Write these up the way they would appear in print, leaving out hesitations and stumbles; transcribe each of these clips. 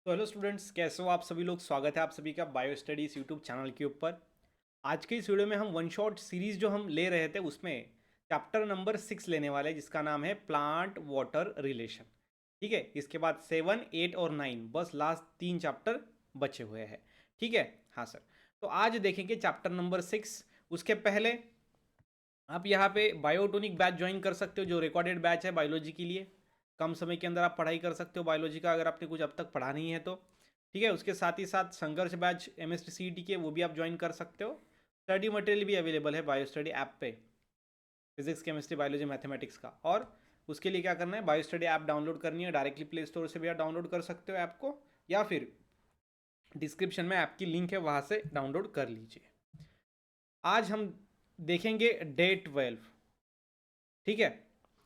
तो hello students, कैसे हो आप सभी लोग। स्वागत है आप सभी का बायो स्टडीज यूट्यूब चैनल के ऊपर। आज के इस वीडियो में हम वन शॉट सीरीज जो हम ले रहे थे उसमें चैप्टर नंबर 6 लेने वाले हैं, जिसका नाम है प्लांट वाटर रिलेशन। ठीक है, इसके बाद 7, 8 और 9 बस लास्ट 3 चैप्टर बचे हुए हैं। ठीक है, हाँ सर। तो आज देखेंगे चैप्टर नंबर 6। उसके पहले आप यहाँ पे बायोटोनिक बैच ज्वाइन कर सकते हो, जो रिकॉर्डेड बैच है बायोलॉजी के लिए। कम समय के अंदर आप पढ़ाई कर सकते हो बायोलॉजी का, अगर आपने कुछ अब तक पढ़ा नहीं है तो। ठीक है, उसके साथ ही साथ संघर्ष बैच एमएसटी सीईटी के, वो भी आप ज्वाइन कर सकते हो। स्टडी मटेरियल भी अवेलेबल है बायो स्टडी ऐप पे, फिजिक्स केमिस्ट्री बायोलॉजी मैथमेटिक्स का। और उसके लिए क्या करना है, बायो स्टडी ऐप डाउनलोड करनी है। डायरेक्टली प्ले स्टोर से भी आप डाउनलोड कर सकते हो ऐप को, या फिर डिस्क्रिप्शन में ऐप की लिंक है, वहाँ से डाउनलोड कर लीजिए। आज हम देखेंगे डे 12। ठीक है,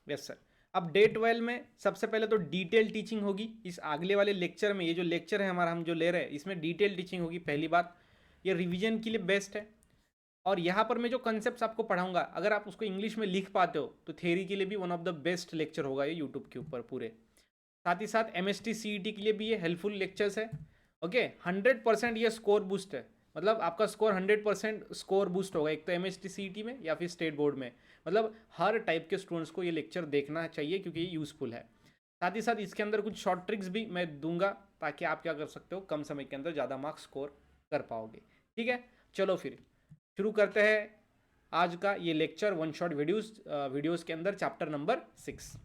यस सर। अब डे 12 में सबसे पहले तो डिटेल टीचिंग होगी। इस अगले वाले लेक्चर में, ये जो लेक्चर है हमारा हम जो ले रहे हैं, इसमें डिटेल टीचिंग होगी। पहली बात, ये रिवीजन के लिए बेस्ट है। और यहाँ पर मैं जो कंसेप्ट आपको पढ़ाऊंगा, अगर आप उसको इंग्लिश में लिख पाते हो तो थ्योरी के लिए भी one of the best lecture होगा ये यूट्यूब के ऊपर पूरे। साथ ही साथ एमएसटी सीईटी के लिए भी ये हेल्पफुल लेक्चर्स है। ओके, 100% ये स्कोर बूस्ट है। मतलब आपका स्कोर 100% स्कोर बूस्ट होगा, एक तो एमएसटी सीईटी में या फिर स्टेट बोर्ड में। मतलब हर टाइप के स्टूडेंट्स को ये लेक्चर देखना चाहिए, क्योंकि ये यूज़फुल है। साथ ही साथ इसके अंदर कुछ शॉर्ट ट्रिक्स भी मैं दूंगा, ताकि आप क्या कर सकते हो, कम समय के अंदर ज़्यादा मार्क्स स्कोर कर पाओगे। ठीक है, चलो फिर शुरू करते हैं आज का ये लेक्चर वन शॉट वीडियोज़ के अंदर चैप्टर नंबर 6।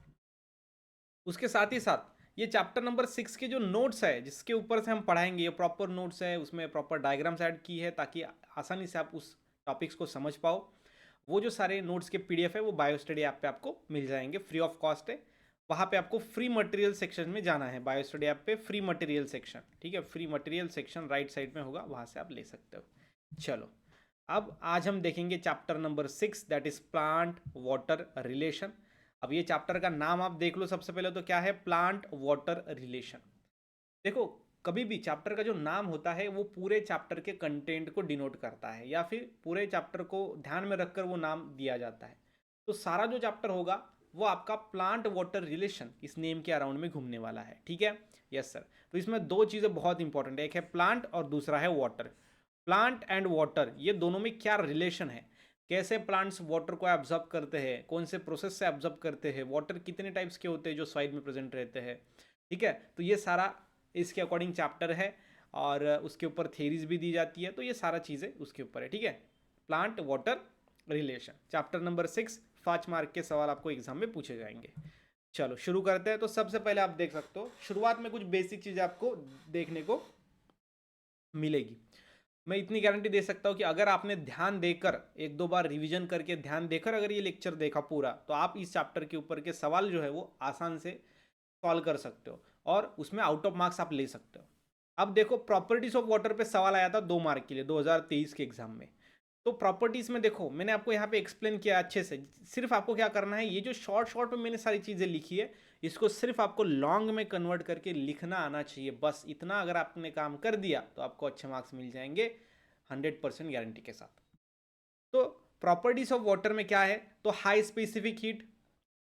उसके साथ ही साथ ये चैप्टर नंबर 6 के जो नोट्स है, जिसके ऊपर से हम पढ़ाएंगे, ये प्रॉपर नोट्स है, उसमें प्रॉपर डायग्राम्स ऐड की है, ताकि आसानी से आप उस टॉपिक्स को समझ पाओ। वो जो सारे नोट्स के पीडीएफ है वो बायो स्टडी ऐप पे आपको मिल जाएंगे, फ्री ऑफ कॉस्ट है। वहाँ पे आपको फ्री मटेरियल सेक्शन में जाना है, बायो स्टडी ऐप पे फ्री मटेरियल सेक्शन। ठीक है, free material section right side में होगा, वहाँ से आप ले सकते हो। चलो, अब आज हम देखेंगे chapter number 6, that is plant water relation. अब ये चैप्टर का नाम आप देख लो सबसे पहले तो, क्या है, प्लांट वाटर रिलेशन। देखो, कभी भी चैप्टर का जो नाम होता है वो पूरे चैप्टर के कंटेंट को डिनोट करता है, या फिर पूरे चैप्टर को ध्यान में रखकर वो नाम दिया जाता है। तो सारा जो चैप्टर होगा वो आपका प्लांट वाटर रिलेशन इस नेम के अराउंड में घूमने वाला है। ठीक है, यस सर। तो इसमें दो चीज़ें बहुत इंपॉर्टेंट है, एक है प्लांट और दूसरा है वाटर। प्लांट एंड वाटर, ये दोनों में क्या रिलेशन है, कैसे प्लांट्स वाटर को एब्जॉर्ब करते हैं, कौन से प्रोसेस से एब्जॉर्ब करते हैं, वाटर कितने टाइप्स के होते हैं जो सॉइल में प्रेजेंट रहते हैं। ठीक है, तो ये सारा इसके अकॉर्डिंग चैप्टर है, और उसके ऊपर थेरीज भी दी जाती है। तो ये सारा चीज़ें उसके ऊपर है। ठीक है, plant water relation, chapter number 6। 5 mark के सवाल आपको एग्जाम में पूछे जाएंगे। चलो शुरू करते हैं। तो सबसे पहले आप देख सकते हो, शुरुआत में कुछ बेसिक चीज़ें आपको देखने को मिलेगी। मैं इतनी गारंटी दे सकता हूँ कि अगर आपने ध्यान देकर एक दो बार रिवीजन करके ध्यान देकर अगर ये लेक्चर देखा पूरा, तो आप इस चैप्टर के ऊपर के सवाल जो है वो आसान से सॉल्व कर सकते हो, और उसमें आउट ऑफ मार्क्स आप ले सकते हो। अब देखो, प्रॉपर्टीज ऑफ वाटर पे सवाल आया था 2 मार्क के लिए 2023 के एग्जाम में। तो प्रॉपर्टीज में देखो, मैंने आपको यहाँ पे एक्सप्लेन किया अच्छे से। सिर्फ आपको क्या करना है, ये जो शॉर्ट शॉर्ट में मैंने सारी चीज़ें लिखी है, इसको सिर्फ आपको लॉन्ग में कन्वर्ट करके लिखना आना चाहिए। बस इतना अगर आपने काम कर दिया तो आपको अच्छे मार्क्स मिल जाएंगे 100% गारंटी के साथ। तो प्रॉपर्टीज ऑफ वाटर में क्या है, तो हाई स्पेसिफिक हीट।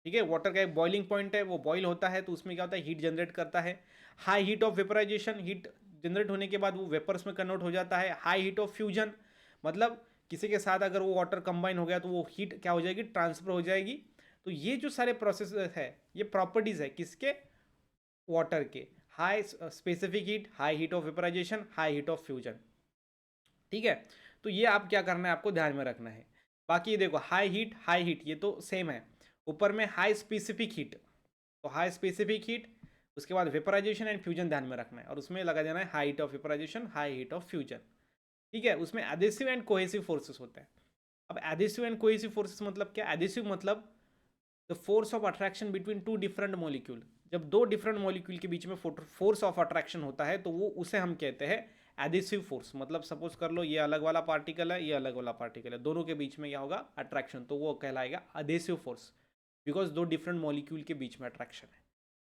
ठीक है, वाटर का एक बॉइलिंग पॉइंट है, वो बॉइल होता है तो उसमें क्या होता है, हीट जनरेट करता है। High heat of vaporization, heat generate होने के बाद वो वेपर्स में कन्वर्ट हो जाता है। हाई हीट ऑफ फ्यूजन, मतलब किसी के साथ अगर वो वाटर कंबाइन हो गया तो वो हीट क्या हो जाएगी, ट्रांसफर हो जाएगी। तो ये जो सारे प्रोसेस है, ये प्रॉपर्टीज है किसके, वाटर के। High specific heat, high heat of vaporization, high heat of fusion. ठीक है, तो ये आप क्या करना है, आपको ध्यान में रखना है। बाकी देखो, हाई हीट ये तो सेम है। ऊपर में हाई स्पेसिफिक हीट, तो हाई स्पेसिफिक हीट, उसके बाद वेपराइजेशन एंड फ्यूजन ध्यान में रखना है, और उसमें लगा देना है high heat of vaporization, high heat of fusion. ठीक है, उसमें एडेसिव एंड कोहेसिव फोर्सेस होते हैं। अब एडेसिव एंड कोहेसिव फोर्सेस मतलब क्या, एडेसिव मतलब the force of attraction between two different molecule. जब दो डिफरेंट मॉलिक्यूल के बीच में फोर्स ऑफ अट्रैक्शन होता है, तो वो उसे हम कहते हैं एडिसिव फोर्स। मतलब सपोज कर लो, ये अलग वाला पार्टिकल है, ये अलग वाला पार्टिकल है, दोनों के बीच में क्या होगा, अट्रैक्शन, तो वो कहलाएगा एडिसिव फोर्स, बिकॉज दो डिफरेंट मॉलिक्यूल के बीच में अट्रैक्शन है।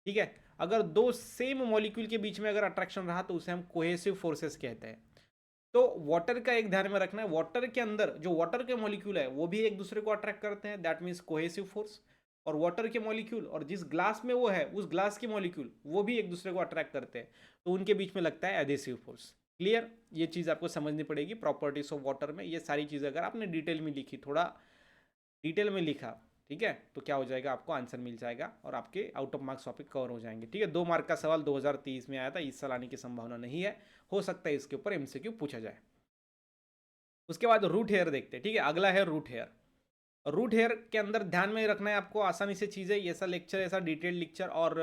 ठीक है, अगर दो सेम मॉलिक्यूल के बीच में अगर अट्रैक्शन रहा तो उसे हम कोहेसिव फोर्सेस कहते हैं। तो वाटर का एक ध्यान में रखना है, वाटर के अंदर जो वाटर के मॉलिक्यूल है वो भी एक दूसरे को अट्रैक्ट करते हैं, दैट मीन्स कोहेसिव फोर्स। और वाटर के मॉलिक्यूल और जिस ग्लास में वो है उस ग्लास के मॉलिक्यूल वो भी एक दूसरे को अट्रैक्ट करते हैं, तो उनके बीच में लगता है एडेसिव फोर्स। क्लियर? ये चीज़ आपको समझनी पड़ेगी प्रॉपर्टीज ऑफ वाटर में। ये सारी चीज़ें अगर आपने डिटेल में लिखी, थोड़ा डिटेल में लिखा, ठीक है, तो क्या हो जाएगा, आपको आंसर मिल जाएगा और आपके out of marks topic cover हो जाएंगे। ठीक है, 2 मार्क का सवाल 2023 में आया था, इस साल आने की संभावना नहीं है, हो सकता है इसके ऊपर एमसीक्यू पूछा जाए। उसके बाद रूट हेयर देखते हैं। ठीक है, अगला है रूट हेयर। रूट हेयर के अंदर ध्यान में रखना है आपको आसानी से चीज़ें, ऐसा लेक्चर, ऐसा डिटेल लेक्चर, और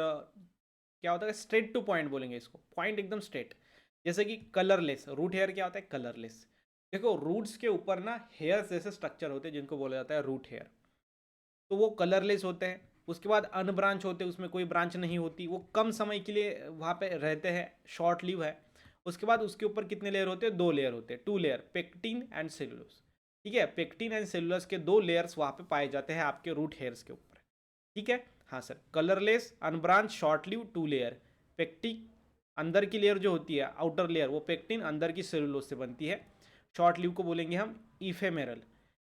क्या होता है, स्ट्रेट टू पॉइंट बोलेंगे इसको, पॉइंट एकदम स्ट्रेट। जैसे कि कलरलेस, रूट हेयर क्या होता है, कलरलेस। देखो रूट्स के ऊपर ना हेयर जैसे स्ट्रक्चर होते हैं जिनको बोला जाता है रूट हेयर, तो वो कलरलेस होते हैं। उसके बाद अनब्रांच होते हैं, उसमें कोई ब्रांच नहीं होती, वो कम समय के लिए वहाँ पे रहते हैं, शॉर्ट लिव है। उसके बाद उसके ऊपर कितने लेयर होते हैं, 2 लेयर होते हैं, 2 लेयर, पेक्टिन एंड सेलुलोज। ठीक है, पेक्टिन एंड सेलुलोज के 2 लेयर्स वहाँ पे पाए जाते हैं आपके रूट हेयर्स के ऊपर। ठीक है, हाँ sir, colourless, unbranch, short live, 2 layer, pectic अंदर की लेयर जो होती है, आउटर लेयर, वो पेक्टिन अंदर की सेलुलोज से बनती है। शॉर्ट लिव को बोलेंगे हम इफेमेरल।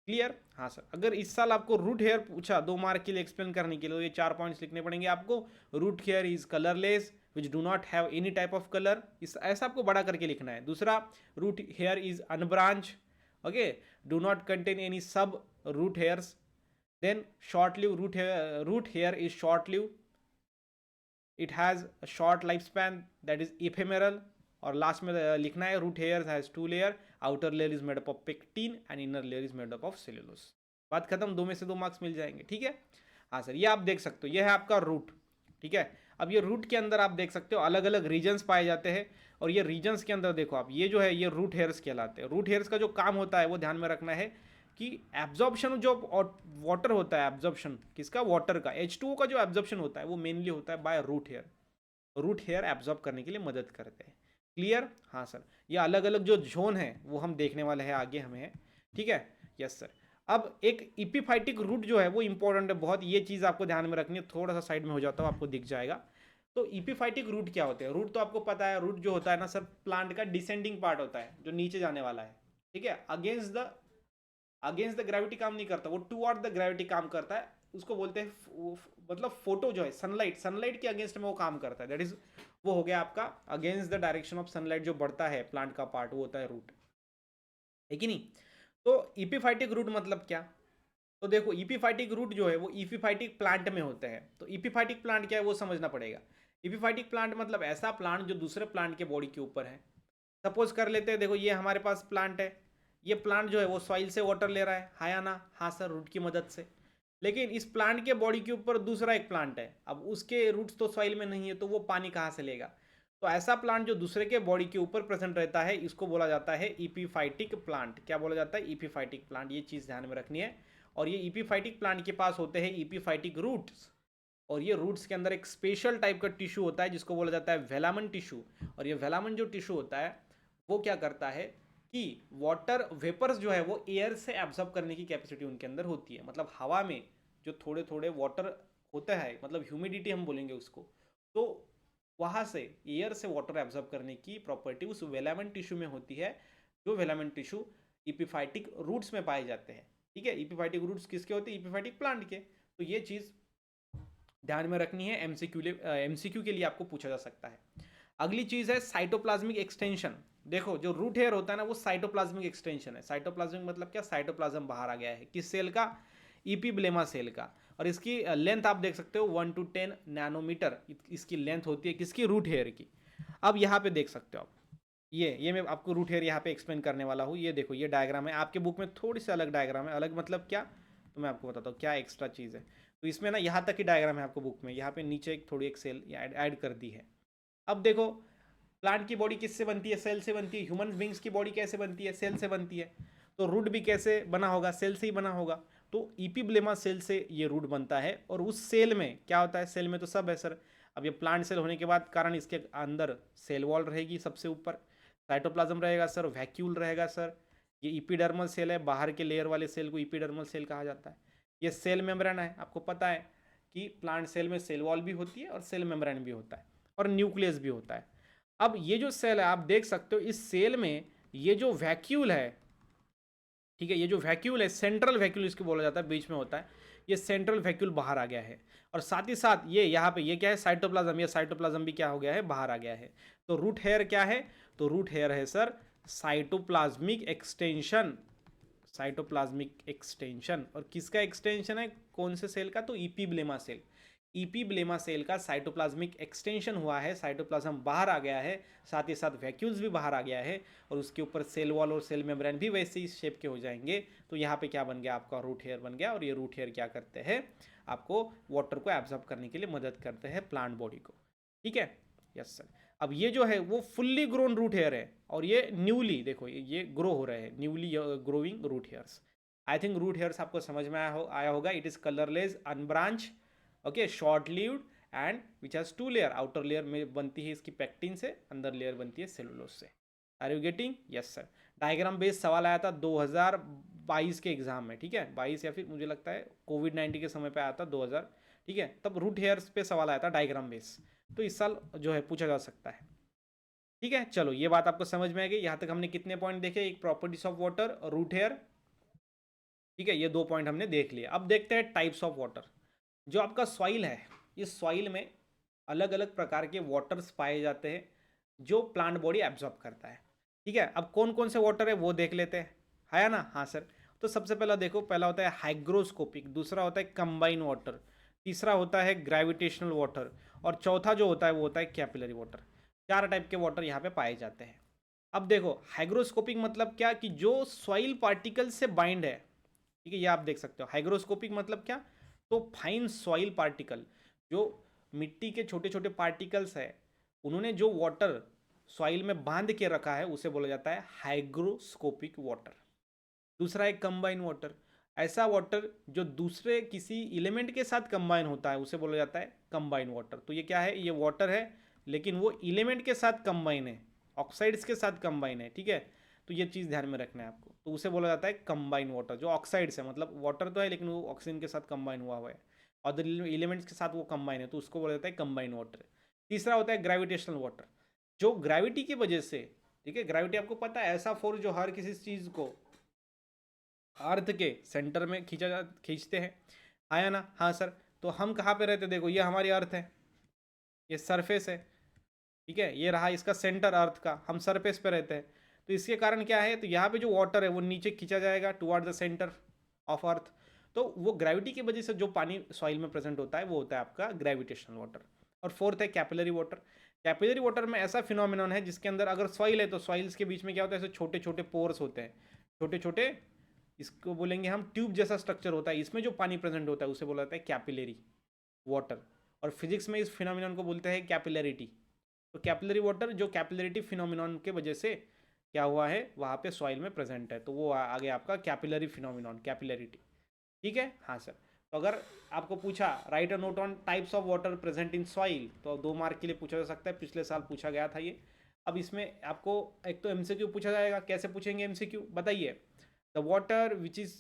क्लियर? हाँ सर, अगर इस साल आपको रूट हेयर पूछा 2 मार्क के लिए एक्सप्लेन करने के लिए, तो ये 4 पॉइंट्स लिखने पड़ेंगे आपको। Root hair is colourless which do not have any type of colour, इस ऐसा आपको बड़ा करके लिखना है। दूसरा, root hair is unbranch, okay, do not contain any sub root hairs. Then short live, root hair is short live, it has a short life span that is ephemeral. और last में लिखना है root hair has 2 layer, outer layer is made up of pectin and inner layer is made up of cellulose. बात खत्म, 2 में से 2 marks मिल जाएंगे। ठीक है, हाँ सर, ये आप देख सकते हो, ये है आपका रूट। ठीक है, अब ये रूट के अंदर आप देख सकते हो अलग अलग रीजन्स पाए जाते हैं, और ये रीजन्स के अंदर देखो आप, ये जो है ये रूट हेयर्स कहलाते हैं। रूट हेयर्स का जो काम होता है वो ध्यान में रखना है कि एब्जॉर्प्शन जो वाटर होता है, एब्जॉर्प्शन किसका, वाटर का, H2O का जो एब्जॉर्प्शन होता है वो मेनली होता है by root hair. Root hair absorb करने के लिए मदद करते हैं। क्लियर? हाँ सर, ये अलग अलग जो जोन है वो हम देखने वाले हैं आगे हमें। ठीक है, यस सर। अब एक इपीफाइटिक रूट जो है वो इंपॉर्टेंट है बहुत, ये चीज़ आपको ध्यान में रखनी है। थोड़ा सा साइड में हो जाता है, आपको दिख जाएगा। तो इपीफाइटिक रूट क्या होते हैं? रूट तो आपको पता है, रूट जो होता है ना सर, प्लांट का डिसेंडिंग पार्ट होता है जो नीचे जाने वाला है। ठीक है, अगेंस्ट द ग्रेविटी काम नहीं करता, वो टूवर्ड द ग्रेविटी काम करता है। उसको बोलते हैं मतलब फोटो जो है, सनलाइट के अगेंस्ट में वो काम करता है, दैट इज वो हो गया आपका against the direction of sunlight जो बढ़ता है प्लांट का पार्ट, वो होता है रूट, है कि नहीं? तो इपीफाइटिक रूट मतलब क्या? तो देखो इपीफाइटिक रूट जो है वो इपीफाइटिक प्लांट में होते हैं। तो इपीफाइटिक प्लांट क्या है वो समझना पड़ेगा। इपीफाइटिक प्लांट मतलब ऐसा प्लांट जो दूसरे प्लांट के बॉडी के ऊपर है। सपोज कर लेते हैं, देखो ये हमारे पास प्लांट है, ये प्लांट जो है वो सॉइल से वाटर ले रहा है, हाँ या ना? हाँ सर, रूट की मदद से। लेकिन इस प्लांट के बॉडी के ऊपर दूसरा एक प्लांट है, अब उसके रूट्स तो सॉइल में नहीं है, तो वो पानी कहाँ से लेगा? तो ऐसा प्लांट जो दूसरे के बॉडी के ऊपर प्रेजेंट रहता है, इसको बोला जाता है इपीफाइटिक प्लांट। क्या बोला जाता है? इपीफाइटिक प्लांट। ये चीज़ ध्यान में रखनी है। और ये इपीफाइटिक प्लांट के पास होते हैं इपीफाइटिक रूट्स, और ये रूट्स के अंदर एक स्पेशल टाइप का टिश्यू होता है जिसको बोला जाता है वेलामन टिश्यू। और ये वेलामन जो टिश्यू होता है वो क्या करता है कि वाटर वेपर्स जो है वो एयर से एब्जॉर्ब करने की कैपेसिटी उनके अंदर होती है। मतलब हवा में जो थोड़े थोड़े वाटर होता है, मतलब ह्यूमिडिटी हम बोलेंगे उसको, तो वहाँ से एयर से वाटर एब्जॉर्ब करने की प्रॉपर्टी उस वेलामन टिश्यू में होती है, जो वेलामन टिश्यू इपीफाइटिक रूट्स में पाए जाते हैं। ठीक है, इपीफाइटिक रूट्स किसके होते हैं? इपीफाइटिक प्लांट के। तो ये चीज़ ध्यान में रखनी है, एमसीक्यू के लिए आपको पूछा जा सकता है। अगली चीज़ है साइटोप्लाज्मिक एक्सटेंशन। देखो जो रूट हेयर होता है ना वो साइटोप्लाज्मिक एक्सटेंशन है। साइटोप्लाज्मिक मतलब क्या? साइटोप्लाज्म बाहर आ गया है किस सेल का? इपीब्लेमा सेल का। और इसकी लेंथ आप देख सकते हो 1 to 10 नैनोमीटर इसकी लेंथ होती है किसकी? रूट हेयर की। अब यहाँ पे देख सकते हो आप, ये मैं आपको रूट हेयर यहाँ पे एक्सप्लेन करने वाला हूँ। ये देखो ये डायग्राम है, आपके बुक में थोड़ी सी अलग डायग्राम है। अलग मतलब क्या, तो मैं आपको बताता हूँ क्या एक्स्ट्रा चीज़ है। तो इसमें ना यहाँ तक की डायग्राम है आपको बुक में, यहाँ पे नीचे एक थोड़ी एक सेल ऐड कर दी है। अब देखो प्लांट की बॉडी किससे बनती है? सेल से बनती है। ह्यूमन बींग्स की बॉडी कैसे बनती है? सेल से बनती है। तो रूट भी कैसे बना होगा? सेल से ही बना होगा। तो इपीब्लेमा सेल से ये रूट बनता है। और उस सेल में क्या होता है? सेल में तो सब है सर। अब ये प्लांट सेल होने के बाद कारण इसके अंदर सेल वॉल रहेगी, सबसे ऊपर साइटोप्लाज्म रहेगा सर, वैक्यूल रहेगा सर। ये इपीडर्मल सेल है, बाहर के लेयर वाले सेल को इपीडर्मल सेल कहा जाता है। ये सेल मेम्ब्रेन है, आपको पता है कि प्लांट सेल में सेल वॉल भी होती है और सेल मेम्ब्रेन भी होता है और न्यूक्लियस भी होता है। अब ये जो सेल है आप देख सकते हो, इस सेल में ये जो वैक्यूल है, ठीक है, ये जो वैक्यूल है, सेंट्रल वैक्यूल इसको बोला जाता है, बीच में होता है। ये सेंट्रल वैक्यूल बाहर आ गया है, और साथ ही साथ ये यहाँ पे ये क्या है, साइटोप्लाज्म, ये साइटोप्लाज्म भी क्या हो गया है, बाहर आ गया है। तो रूट हेयर क्या है, तो रूट हेयर है sir cytoplasmic extension, cytoplasmic extension. और किसका एक्सटेंशन है, कौन से सेल का, तो इपीब्लेमा सेल, इपीब्लेमा सेल का साइटोप्लाज्मिक एक्सटेंशन हुआ है, साइटोप्लाज्म बाहर आ गया है, साथ ही साथ वैक्यूल्स भी बाहर आ गया है, और उसके ऊपर सेल वॉल और सेल मेम्ब्रेन भी वैसे ही शेप के हो जाएंगे। तो यहाँ पे क्या बन गया, आपका रूट हेयर बन गया, और ये रूट हेयर क्या करते हैं, आपको वाटर को एब्जॉर्ब करने के लिए मदद करते हैं प्लांट बॉडी को। ठीक है, यस सर। अब ये जो है वो फुल्ली ग्रोन रूट हेयर है, और ये न्यूली, देखो ये ग्रो हो रहे हैं, newly growing root hairs. I think root hairs आपको समझ में आया होगा। It is colourless, unbranch, okay, short lived and which has two layer. Outer layer में बनती है इसकी पेक्टिन से, अंदर लेयर बनती है सेलुलोज से। Are you getting, yes sir. Diagram based सवाल आया था 2022 के एग्जाम में, ठीक है, 22 या फिर मुझे लगता है कोविड-19 के समय पे आया था 2000, ठीक है, तब रूट हेयर्स पे सवाल आया था डायग्राम बेस। तो इस साल जो है पूछा जा सकता है। ठीक है, चलो ये बात आपको समझ में आ गई। यहाँ तक हमने कितने पॉइंट देखे, एक properties of water, root hair, ठीक है, ये 2 पॉइंट हमने देख लिए। अब देखते हैं टाइप्स ऑफ वाटर। जो आपका सॉइल है, इस सॉइल में अलग अलग प्रकार के वाटर्स पाए जाते हैं जो प्लांट बॉडी एब्जॉर्ब करता है। ठीक है, अब कौन कौन से वाटर है वो देख लेते हैं, है ना। हाँ सर, तो सबसे पहला देखो, पहला होता है हाइग्रोस्कोपिक, दूसरा होता है कंबाइन वाटर, तीसरा होता है ग्रेविटेशनल वाटर, और चौथा जो होता है वो होता है कैपिलरी वाटर। 4 टाइप के वाटर यहाँ पे पाए जाते हैं। अब देखो हाइग्रोस्कोपिक मतलब क्या, कि जो सॉइल पार्टिकल से बाइंड है, ठीक है, ये आप देख सकते हो। हाइग्रोस्कोपिक मतलब क्या, तो फाइन सॉइल पार्टिकल, जो मिट्टी के छोटे छोटे पार्टिकल्स है, उन्होंने जो वाटर सॉइल में बांध के रखा है उसे बोला जाता है हाइग्रोस्कोपिक वाटर। दूसरा है कंबाइन वाटर, ऐसा वाटर जो दूसरे किसी एलिमेंट के साथ कंबाइन होता है उसे बोला जाता है कंबाइन वाटर। तो ये क्या है, ये वाटर है लेकिन वो एलिमेंट के साथ कंबाइन है, ऑक्साइड्स के साथ कंबाइन है। ठीक है, तो ये चीज़ ध्यान में रखना है आपको। तो उसे बोला जाता है कंबाइन वाटर, जो ऑक्साइड्स है, मतलब वाटर तो है लेकिन वो ऑक्सीजन के साथ कंबाइन हुआ है, अदर एलिमेंट्स के साथ वो कंबाइन है, तो उसको बोला जाता है कंबाइन वाटर। तीसरा होता है ग्रेविटेशनल वाटर, जो ग्रेविटी की वजह से, ठीक है, ग्रेविटी आपको पता है, ऐसा फोर्स जो हर किसी चीज़ को अर्थ के सेंटर में खींचते हैं, आया ना। हाँ सर, तो हम कहाँ पे रहते हैं, देखो ये हमारी अर्थ है, ये सरफेस है, ठीक है, ये रहा इसका सेंटर अर्थ का, हम सरफेस पे रहते हैं। तो इसके कारण क्या है, तो यहाँ पे जो वाटर है वो नीचे खींचा जाएगा toward the centre of earth. तो वो ग्रेविटी की वजह से जो पानी सॉइल में प्रेजेंट होता है वो होता है आपका ग्रेविटेशनल वाटर। और फोर्थ है कैपिलरी वाटर। कैपिलरी वाटर में ऐसा फिनोमिनन है जिसके अंदर अगर सॉइल है तो सॉइल्स के बीच में क्या होता है, ऐसे छोटे छोटे पोर्स होते हैं, छोटे छोटे, इसको बोलेंगे हम ट्यूब जैसा स्ट्रक्चर होता है, इसमें जो पानी प्रेजेंट होता है उसे बोला जाता है कैपिलरी वाटर। और फिजिक्स में इस फिनोमिनन को बोलते हैं कैपिलरिटी। तो कैपिलरी वाटर जो कैपिलरिटी फिनोमिनन के वजह से क्या हुआ है, वहाँ पे सॉइल में प्रेजेंट है, तो वो आ गया आपका कैपिलरी फिनोमिनन, कैपिलरिटी। ठीक है, हाँ सर। तो अगर आपको पूछा right a note on types of water present in soil, तो 2 मार्क के लिए पूछा जा सकता है, पिछले साल पूछा गया था ये। अब इसमें आपको एक तो एमसीक्यू पूछा जाएगा, कैसे पूछेंगे एमसीक्यू बताइए। The water which is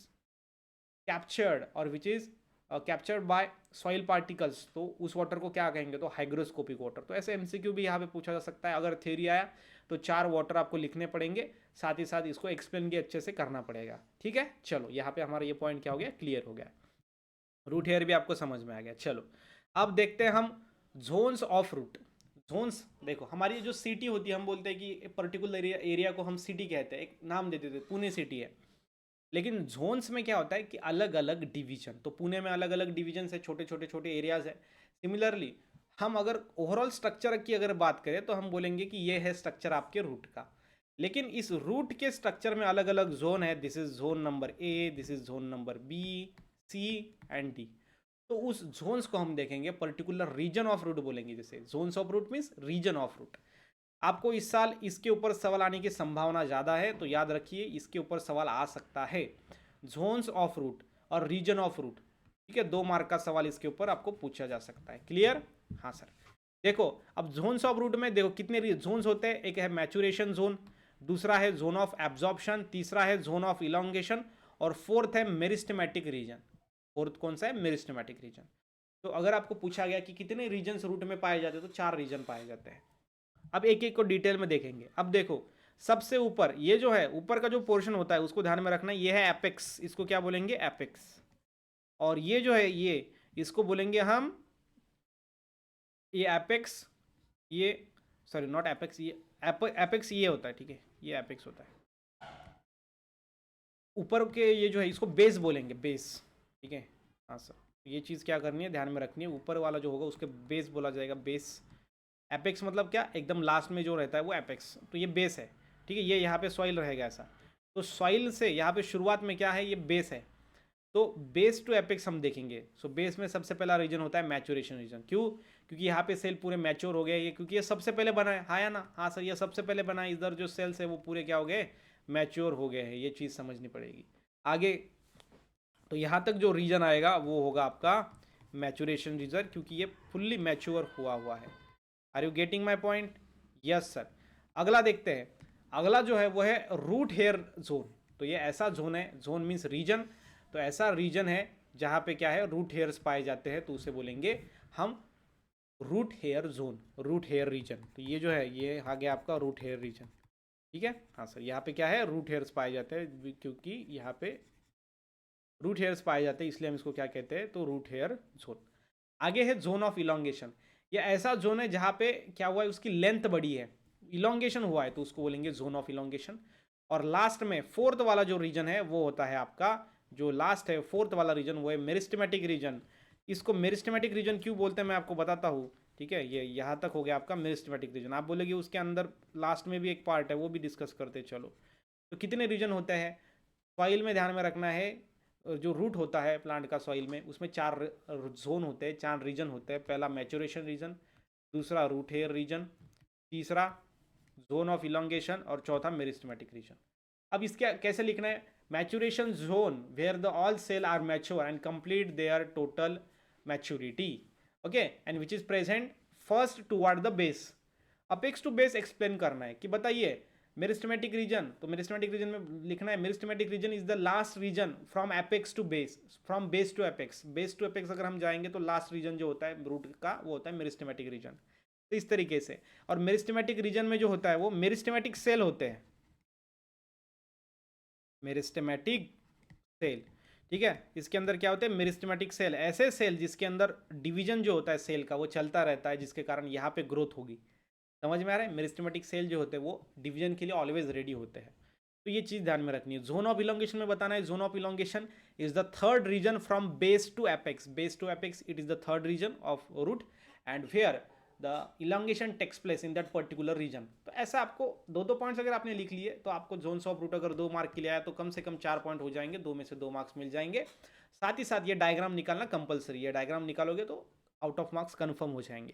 captured और which is captured by soil particles, तो उस वाटर को क्या कहेंगे, तो हाइग्रोस्कोपिक वाटर। तो ऐसे एमसीक्यू भी यहाँ पे पूछा जा सकता है। अगर थ्योरी आया तो 4 वाटर आपको लिखने पड़ेंगे, साथ ही साथ इसको एक्सप्लेन भी अच्छे से करना पड़ेगा। ठीक है, चलो यहाँ पे हमारा ये पॉइंट क्या हो गया, क्लियर हो गया। रूट हेयर भी आपको समझ में आ गया। चलो अब देखते हैं हम जोन्स ऑफ रूट। जोन्स देखो, हमारी जो सिटी होती है, हम बोलते हैं कि पर्टिकुलर एरिया को हम सिटी कहते हैं, एक नाम देते थे, पुणे सिटी है। लेकिन जोन्स में क्या होता है कि अलग अलग डिवीजन, तो पुणे में अलग अलग डिवीजन है, छोटे छोटे छोटे एरियाज है। सिमिलरली हम अगर ओवरऑल स्ट्रक्चर की अगर बात करें तो हम बोलेंगे कि ये है स्ट्रक्चर आपके रूट का। लेकिन इस रूट के स्ट्रक्चर में अलग अलग जोन है। This is zone number A, this is zone number B, C and D. तो उस जोन्स को हम देखेंगे, पर्टिकुलर रीजन ऑफ रूट बोलेंगे। जैसे zones of root means region of root. आपको इस साल इसके ऊपर सवाल आने की संभावना ज़्यादा है, तो याद रखिए इसके ऊपर सवाल आ सकता है, जोन्स ऑफ रूट और रीजन ऑफ रूट। ठीक है, 2 मार्क का सवाल इसके ऊपर आपको पूछा जा सकता है। क्लियर, हाँ सर। देखो अब जोन्स ऑफ रूट में देखो कितने जोन्स होते हैं। एक है मैचुरेशन जोन, दूसरा है जोन ऑफ एब्जॉर्प्शन, तीसरा है जोन ऑफ इलोंगेशन, और फोर्थ है मेरिस्टेमेटिक रीजन। फोर्थ कौन सा है, मेरिस्टेमेटिक रीजन। तो अगर आपको पूछा गया कि कितने रीजन रूट में पाए जाते हैं, तो 4 रीजन पाए जाते हैं। अब एक एक को डिटेल में देखेंगे। अब देखो सबसे ऊपर ये जो है, ऊपर का जो पोर्शन होता है उसको ध्यान में रखना, ये है एपेक्स, इसको क्या बोलेंगे, एपेक्स। और ये जो है ये इसको बोलेंगे हम, ये एपेक्स, ये सॉरी नॉट एपेक्स, ये एपेक्स ये होता है, ठीक है, ये एपेक्स होता है। ऊपर के ये जो है इसको बेस बोलेंगे, बेस, ठीक है। हाँ सर, ये चीज़ क्या करनी है, ध्यान में रखनी है, ऊपर वाला जो होगा उसके बेस बोला जाएगा, बेस। एपेक्स मतलब क्या, एकदम लास्ट में जो रहता है वो एपेक्स, तो ये बेस है, ठीक है। ये यहाँ पे सॉइल रहेगा ऐसा, तो सॉइल से यहाँ पे शुरुआत में क्या है, ये बेस है। तो बेस टू एपेक्स हम देखेंगे। सो बेस में सबसे पहला रीजन होता है मैचुरेशन रीजन। क्यों? क्योंकि यहाँ पे सेल पूरे मैच्योर हो गए, ये क्योंकि ये सबसे पहले बना है, हाँ या ना, हाँ सर, ये सबसे पहले बना है, इधर जो सेल्स है वो पूरे क्या हो गए, मैच्योर हो गए हैं, ये चीज़ समझनी पड़ेगी आगे। तो यहाँ तक जो रीजन आएगा वो होगा आपका मैचुरेशन रीजन, क्योंकि ये फुल्ली मैच्योर हुआ है। Are you getting my point? Yes sir. अगला देखते हैं, अगला जो है वो है रूट हेयर जोन। तो ये ऐसा जोन है, जोन मीन्स रीजन, तो ऐसा रीजन है जहाँ पे क्या है, रूट हेयर्स पाए जाते हैं, तो उसे बोलेंगे हम root hair zone, root hair region. तो ये जो है ये आ गया आपका रूट हेयर रीजन, ठीक है। हाँ सर, यहाँ पे क्या है, रूट हेयर्स पाए जाते हैं, क्योंकि यहाँ पे रूट हेयर्स पाए जाते हैं, इसलिए हम इसको क्या कहते हैं, तो रूट हेयर जोन। आगे है जोन ऑफ इलोंगेशन। ये ऐसा जोन है जहाँ पे क्या हुआ है, उसकी लेंथ बड़ी है, इलोंगेशन हुआ है, तो उसको बोलेंगे जोन ऑफ इलोंगेशन। और लास्ट में फोर्थ वाला जो रीजन है वो होता है आपका, जो लास्ट है फोर्थ वाला रीजन, वो है मेरिस्टेमेटिक रीजन। इसको मेरिस्टेमेटिक रीजन क्यों बोलते हैं मैं आपको बताता हूँ, ठीक है। ये यहाँ तक हो गया आपका मेरिस्टेमेटिक रीजन। आप बोलेंगे उसके अंदर लास्ट में भी एक पार्ट है, वो भी डिस्कस करते चलो। तो कितने रीजन होते हैं सॉइल में, ध्यान में रखना है, जो रूट होता है प्लांट का सॉइल में, उसमें 4 जोन होते हैं, 4 रीजन होते हैं। पहला मैचुरेशन रीजन, दूसरा रूट हेयर रीजन, तीसरा जोन ऑफ इलोंगेशन, और चौथा मेरिस्टेमेटिक रीजन। अब इसके कैसे लिखना है, maturation zone where the all cell are mature and complete their total maturity, okay, and which is present first toward the base. Apex to base explain करना है कि बताइए मेरिस्टेमेटिक रीजन, तो मेरिस्टेमेटिक रीजन में लिखना है, meristematic region is the last region from apex to base, from base to apex, base to apex अगर हम जाएंगे तो लास्ट रीजन जो होता है रूट का वो होता है मेरिस्टेमेटिक रीजन। तो इस तरीके से, और मेरिस्टेमेटिक रीजन में जो होता है वो मेरिस्टेमेटिक सेल होते हैं, मेरिस्टेमेटिक सेल, ठीक है। इसके अंदर क्या होते हैं, मेरिस्टेमेटिक सेल, ऐसे सेल जिसके अंदर डिवीजन जो होता है सेल का वो चलता रहता है, जिसके कारण यहाँ पे ग्रोथ होगी। समझ में आ रहा है, मेरिस्टेमेटिक सेल जो होते हैं वो डिवीजन के लिए ऑलवेज रेडी होते हैं। तो ये चीज़ ध्यान में रखनी है। जोन ऑफ इलोंगेशन में बताना है, zone of elongation is the third region from base to apex, base to apex it is the third region of root, and where the elongation takes place in that particular region. तो ऐसा आपको दो points अगर आपने लिख लिए तो आपको जोन्स ऑफ रूट अगर 2 मार्क के लिए आया तो कम से कम 4 पॉइंट हो जाएंगे, 2 में से 2 मार्क्स मिल जाएंगे। साथ ही साथ ये डायग्राम निकालना कंपलसरी है, डायग्राम निकालोगे तो आउट ऑफ मार्क्स कन्फर्म हो जाएंगे।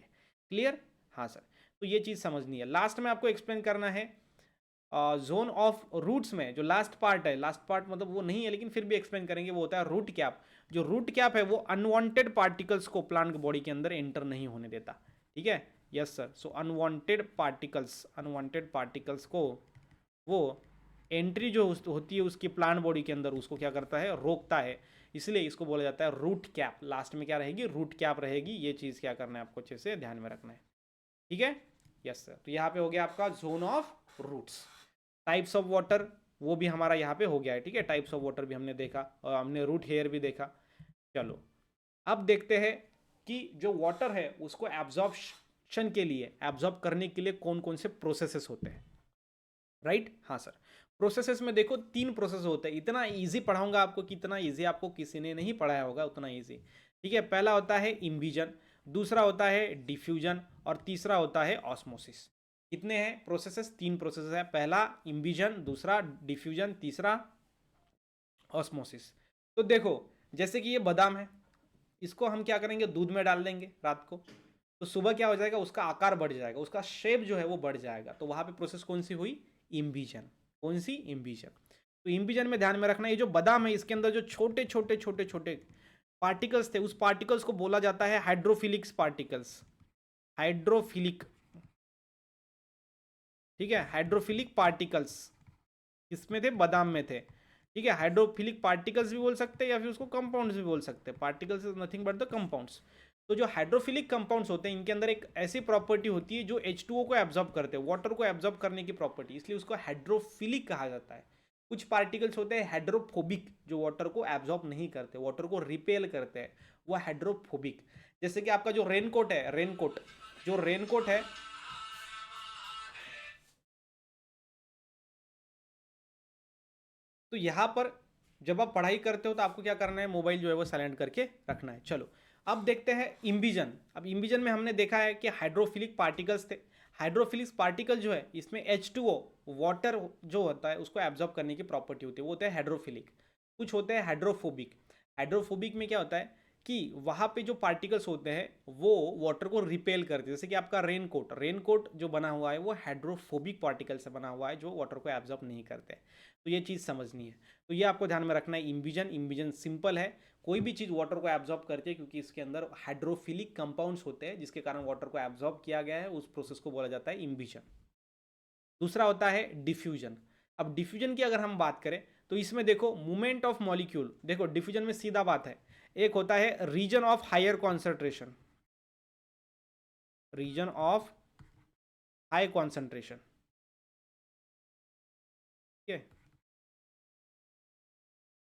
क्लियर? हाँ सर, तो ये चीज़ समझनी है। लास्ट में आपको एक्सप्लेन करना है जोन ऑफ रूट्स में जो लास्ट पार्ट है, लास्ट पार्ट मतलब वो नहीं है लेकिन फिर भी एक्सप्लेन करेंगे, वो होता है रूट कैप। जो रूट कैप है वो अनवांटेड पार्टिकल्स को प्लांट बॉडी के अंदर एंटर नहीं होने देता, ठीक है। यस सर, सो अनवांटेड पार्टिकल्स को वो एंट्री जो होती है उसकी प्लांट बॉडी के अंदर उसको क्या करता है, रोकता है, इसलिए इसको बोला जाता है रूट कैप। लास्ट में क्या रहेगी, रूट कैप रहेगी। ये चीज़ क्या करना है आपको अच्छे से ध्यान में रखना है, ठीक है। यस सर, तो यहाँ पे हो गया आपका zone of roots. Types of water वो भी हमारा यहाँ पे हो गया है, ठीक है। टाइप्स ऑफ वाटर भी हमने देखा और हमने रूट हेयर भी देखा। चलो अब देखते हैं कि जो वाटर है उसको एब्जॉर्प्शन के लिए, एब्जॉर्ब करने के लिए कौन कौन से प्रोसेसेस होते हैं, राइट। हाँ सर, प्रोसेसेस में देखो 3 प्रोसेस होते हैं। इतना इजी पढ़ाऊंगा आपको कि इतना इजी आपको किसी ने नहीं पढ़ाया होगा, उतना इजी, ठीक है। पहला होता है इम्बिजन, दूसरा होता है डिफ्यूजन, और तीसरा होता है ऑस्मोसिस। कितने हैं प्रोसेसेस, 3 प्रोसेसेस है। पहला इम्बिजन, दूसरा डिफ्यूजन, तीसरा ऑस्मोसिस। तो देखो जैसे कि ये बादाम है, इसको हम क्या करेंगे, दूध में डाल देंगे रात को, तो सुबह क्या हो जाएगा, उसका आकार बढ़ जाएगा, उसका शेप जो है वो बढ़ जाएगा। तो वहां पे प्रोसेस कौन सी हुई, इम्बिजन। कौन सी, इम्बिजन। तो इम्बिजन में ध्यान में रखना, ये जो बादाम है इसके अंदर जो छोटे छोटे छोटे छोटे पार्टिकल्स थे, उस पार्टिकल्स को बोला जाता है हाइड्रोफिलिक पार्टिकल्स, हाइड्रोफिलिक, ठीक है। हाइड्रोफिलिक पार्टिकल्स किसमें थे, बादाम में थे, ठीक है। हाइड्रोफिलिक पार्टिकल्स भी बोल सकते हैं या फिर उसको कंपाउंड्स भी बोल सकते हैं। Particles is nothing but the compounds. तो जो हाइड्रोफिलिक कंपाउंड्स होते हैं इनके अंदर एक ऐसी प्रॉपर्टी होती है जो H2O को एब्जॉर्ब करते हैं, वाटर को एब्जॉर्ब करने की प्रॉपर्टी, इसलिए उसको हाइड्रोफिलिक कहा जाता है। कुछ पार्टिकल्स होते हैं हाइड्रोफोबिक, जो वाटर को एब्जॉर्ब नहीं करते, वाटर को रिपेल करते हैं, वो हाइड्रोफोबिक। जैसे कि आपका जो रेनकोट है, रेनकोट, जो रेनकोट है, तो यहाँ पर जब आप पढ़ाई करते हो तो आपको क्या करना है, मोबाइल जो है वो साइलेंट करके रखना है। चलो अब देखते हैं इम्बिजन। अब इम्बिजन में हमने देखा है कि हाइड्रोफिलिक पार्टिकल्स थे। हाइड्रोफिलिक पार्टिकल जो है इसमें H2O, वाटर जो होता है उसको एब्जॉर्ब करने की प्रॉपर्टी होती है, वो होता है हाइड्रोफिलिक। कुछ होते हैं हाइड्रोफोबिक। हाइड्रोफोबिक में क्या होता है कि वहाँ पे जो पार्टिकल्स होते हैं वो वाटर को रिपेल करते हैं। जैसे कि आपका रेनकोट, रेनकोट जो बना हुआ है वो हाइड्रोफोबिक पार्टिकल से बना हुआ है जो वाटर को एब्जॉर्ब नहीं करते। तो ये चीज़ समझनी है। तो ये आपको ध्यान में रखना है। इम्बिजन सिंपल है, कोई भी चीज़ वाटर को एब्जॉर्ब करती है क्योंकि इसके अंदर हाइड्रोफिलिक कंपाउंड्स होते हैं जिसके कारण वाटर को एब्जॉर्ब किया गया है, उस प्रोसेस को बोला जाता है इम्बिजन। दूसरा होता है डिफ्यूजन। अब डिफ्यूजन की अगर हम बात करें तो इसमें देखो मूवमेंट ऑफ मॉलिक्यूल, देखो डिफ्यूजन में सीधा बात है, एक होता है region of higher concentration, region of high concentration, ठीक है।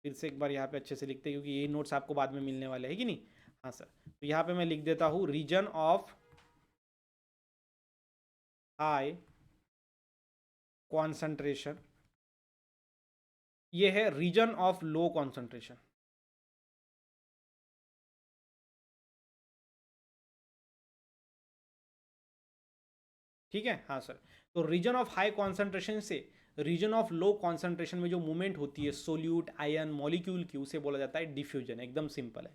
फिर से एक बार यहाँ पे अच्छे से लिखते हैं क्योंकि ये नोट्स आपको बाद में मिलने वाले हैं कि नहीं। हाँ सर, तो यहाँ पे मैं लिख देता हूँ रीजन ऑफ हाई कॉन्सेंट्रेशन, ये है रीजन ऑफ लो कॉन्सेंट्रेशन। ठीक है, हाँ सर। तो रीजन ऑफ हाई कॉन्सेंट्रेशन से रीजन ऑफ लो कॉन्सेंट्रेशन में जो मूवमेंट होती है सोल्यूट आयन मॉलिक्यूल की, उसे बोला जाता है डिफ्यूजन। एकदम सिंपल है,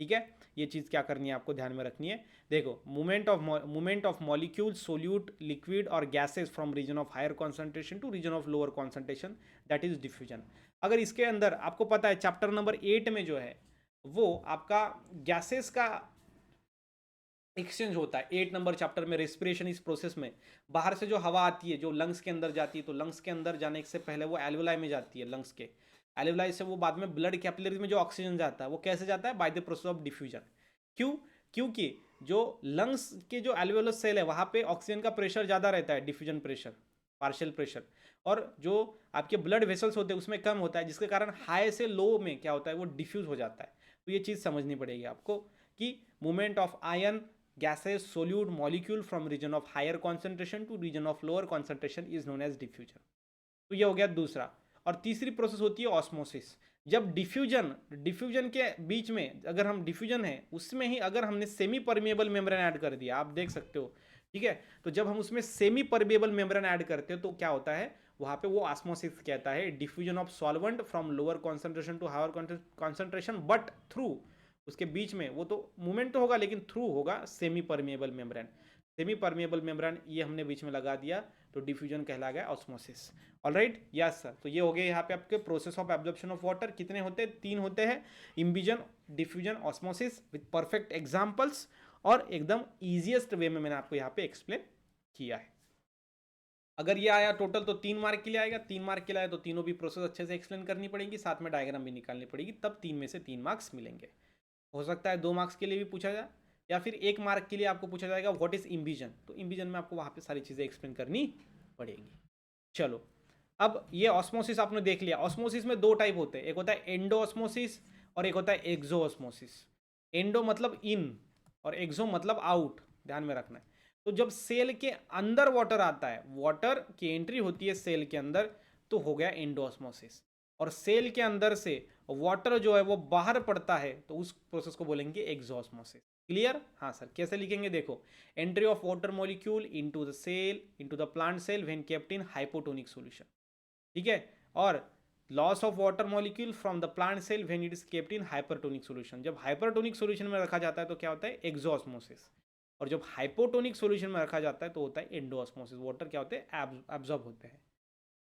ठीक है। ये चीज़ क्या करनी है, आपको ध्यान में रखनी है। देखो movement of molecule solute liquid और gases from region of higher concentration to region of lower concentration, that is diffusion. अगर इसके अंदर आपको पता है चैप्टर नंबर 8 में जो है वो आपका गैसेस का एक्सचेंज होता है। 8 नंबर चैप्टर में रेस्पिरेशन, इस प्रोसेस में बाहर से जो हवा आती है जो लंग्स के अंदर जाती है, तो लंग्स के अंदर जाने से पहले वो एल्वेलाई में जाती है, लंग्स के एल्वेलाई से वो बाद में ब्लड कैपिलरीज में जो ऑक्सीजन जाता है वो कैसे जाता है, by the process of diffusion. क्यों? क्योंकि जो लंग्स के जो एल्वेओलस सेल है वहाँ पे ऑक्सीजन का प्रेशर ज़्यादा रहता है, डिफ्यूजन प्रेशर, पार्शियल प्रेशर, और जो आपके ब्लड वेसल्स होते हैं उसमें कम होता है, जिसके कारण हाई से लो में क्या होता है, वो डिफ्यूज हो जाता है। तो ये चीज़ समझनी पड़ेगी आपको कि movement of ion gases solute molecule from region of higher concentration to region of lower concentration is known as diffusion। तो ये हो गया दूसरा। और तीसरी प्रोसेस होती है ऑस्मोसिस। जब डिफ्यूजन डिफ्यूजन के बीच में अगर हम डिफ्यूजन है उसमें ही अगर हमने सेमी परमिएबल मेम्ब्रेन ऐड कर दिया, आप देख सकते हो, ठीक है। तो जब हम उसमें सेमी परमिएबल मेम्ब्रेन ऐड करते हैं तो क्या होता है वहाँ पे, वो ऑस्मोसिस कहता है diffusion of solvent from lower concentration to higher concentration, but through, उसके बीच में वो तो मूवमेंट तो होगा लेकिन थ्रू होगा semi permeable membrane. Semi permeable membrane ये हमने बीच में लगा दिया तो डिफ्यूजन कहला गया ऑस्मोसिस। Alright, yes sir. तो ये हो गए यहाँ पे आपके process of absorption of water. कितने होते हैं? 3 होते हैं, imbibition, diffusion, osmosis, with perfect examples और एकदम ईजिएस्ट वे में मैंने आपको यहाँ पे एक्सप्लेन किया है। अगर ये आया टोटल तो 3 मार्क के लिए आएगा। 3 मार्क के लिए आया तो तीनों भी प्रोसेस अच्छे से एक्सप्लेन करनी पड़ेगी, साथ में डायग्राम भी निकालनी पड़ेगी, तब 3 में से 3 मार्क्स मिलेंगे। हो सकता है 2 मार्क्स के लिए भी पूछा जाए या फिर 1 मार्क के लिए आपको पूछा जाएगा व्हाट इज इम्बिजन, तो इम्बिजन में आपको वहाँ पे सारी चीज़ें एक्सप्लेन करनी पड़ेगी। चलो, अब ये ऑस्मोसिस आपने देख लिया। ऑस्मोसिस में 2 टाइप होते हैं, एक होता है एंडो ऑस्मोसिस और एक होता है एक्सो ऑस्मोसिस। एंडो मतलब इन और एक्सो मतलब आउट, ध्यान में रखना है। तो जब सेल के अंदर वाटर आता है, वाटर की एंट्री होती है सेल के अंदर, तो हो गया एंडो ऑस्मोसिस। और सेल के अंदर से वाटर जो है वो बाहर पड़ता है तो उस प्रोसेस को बोलेंगे एक्सोस्मोसिस। क्लियर? हाँ सर। कैसे लिखेंगे? देखो, entry of water molecule into the cell, into the plant cell when kept in hypotonic solution, ठीक है। और loss of water molecule from the plant cell when it is kept in hypertonic solution. जब hypertonic solution में रखा जाता है तो क्या होता है? एक्सोस्मोसिस। और जब हाइपोटोनिक सॉल्यूशन में रखा जाता है तो होता है एंडोस्मोसिस। वाटर क्या होते हैं? एब्जॉर्ब होते हैं।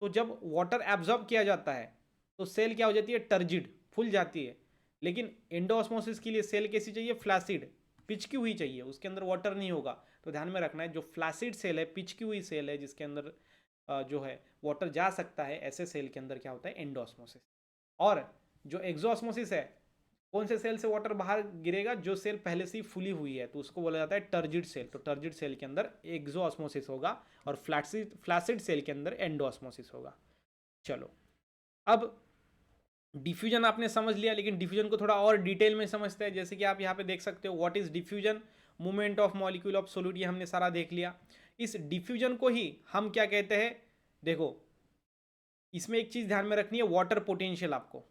तो जब वाटर एब्जॉर्ब किया जाता है तो सेल क्या हो जाती है? टर्जिड, फूल जाती है। लेकिन एंडोऑस्मोसिस के लिए सेल कैसी चाहिए? फ्लैसिड, पिचकी हुई चाहिए, उसके अंदर वाटर नहीं होगा। तो ध्यान में रखना है, जो फ्लैसिड सेल है, पिचकी हुई सेल है, जिसके अंदर जो है वाटर जा सकता है, ऐसे सेल के अंदर क्या होता है? एंडोऑस्मोसिस। और जो एक्सोऑस्मोसिस है, कौन से सेल से वाटर बाहर गिरेगा? जो सेल पहले से ही फुली हुई है, तो उसको बोला जाता है टर्जिड सेल। तो टर्जिड सेल के अंदर एक्सोऑस्मोसिस होगा और फ्लैसिड सेल के अंदर एंडोऑस्मोसिस होगा। चलो, अब डिफ्यूजन आपने समझ लिया, लेकिन डिफ्यूजन को थोड़ा और डिटेल में समझते हैं। जैसे कि आप यहाँ पे देख सकते हो, what is diffusion, movement of molecule of solute, ये हमने सारा देख लिया। इस डिफ्यूजन को ही हम क्या कहते हैं, देखो इसमें एक चीज़ ध्यान में रखनी है, वाटर पोटेंशियल। आपको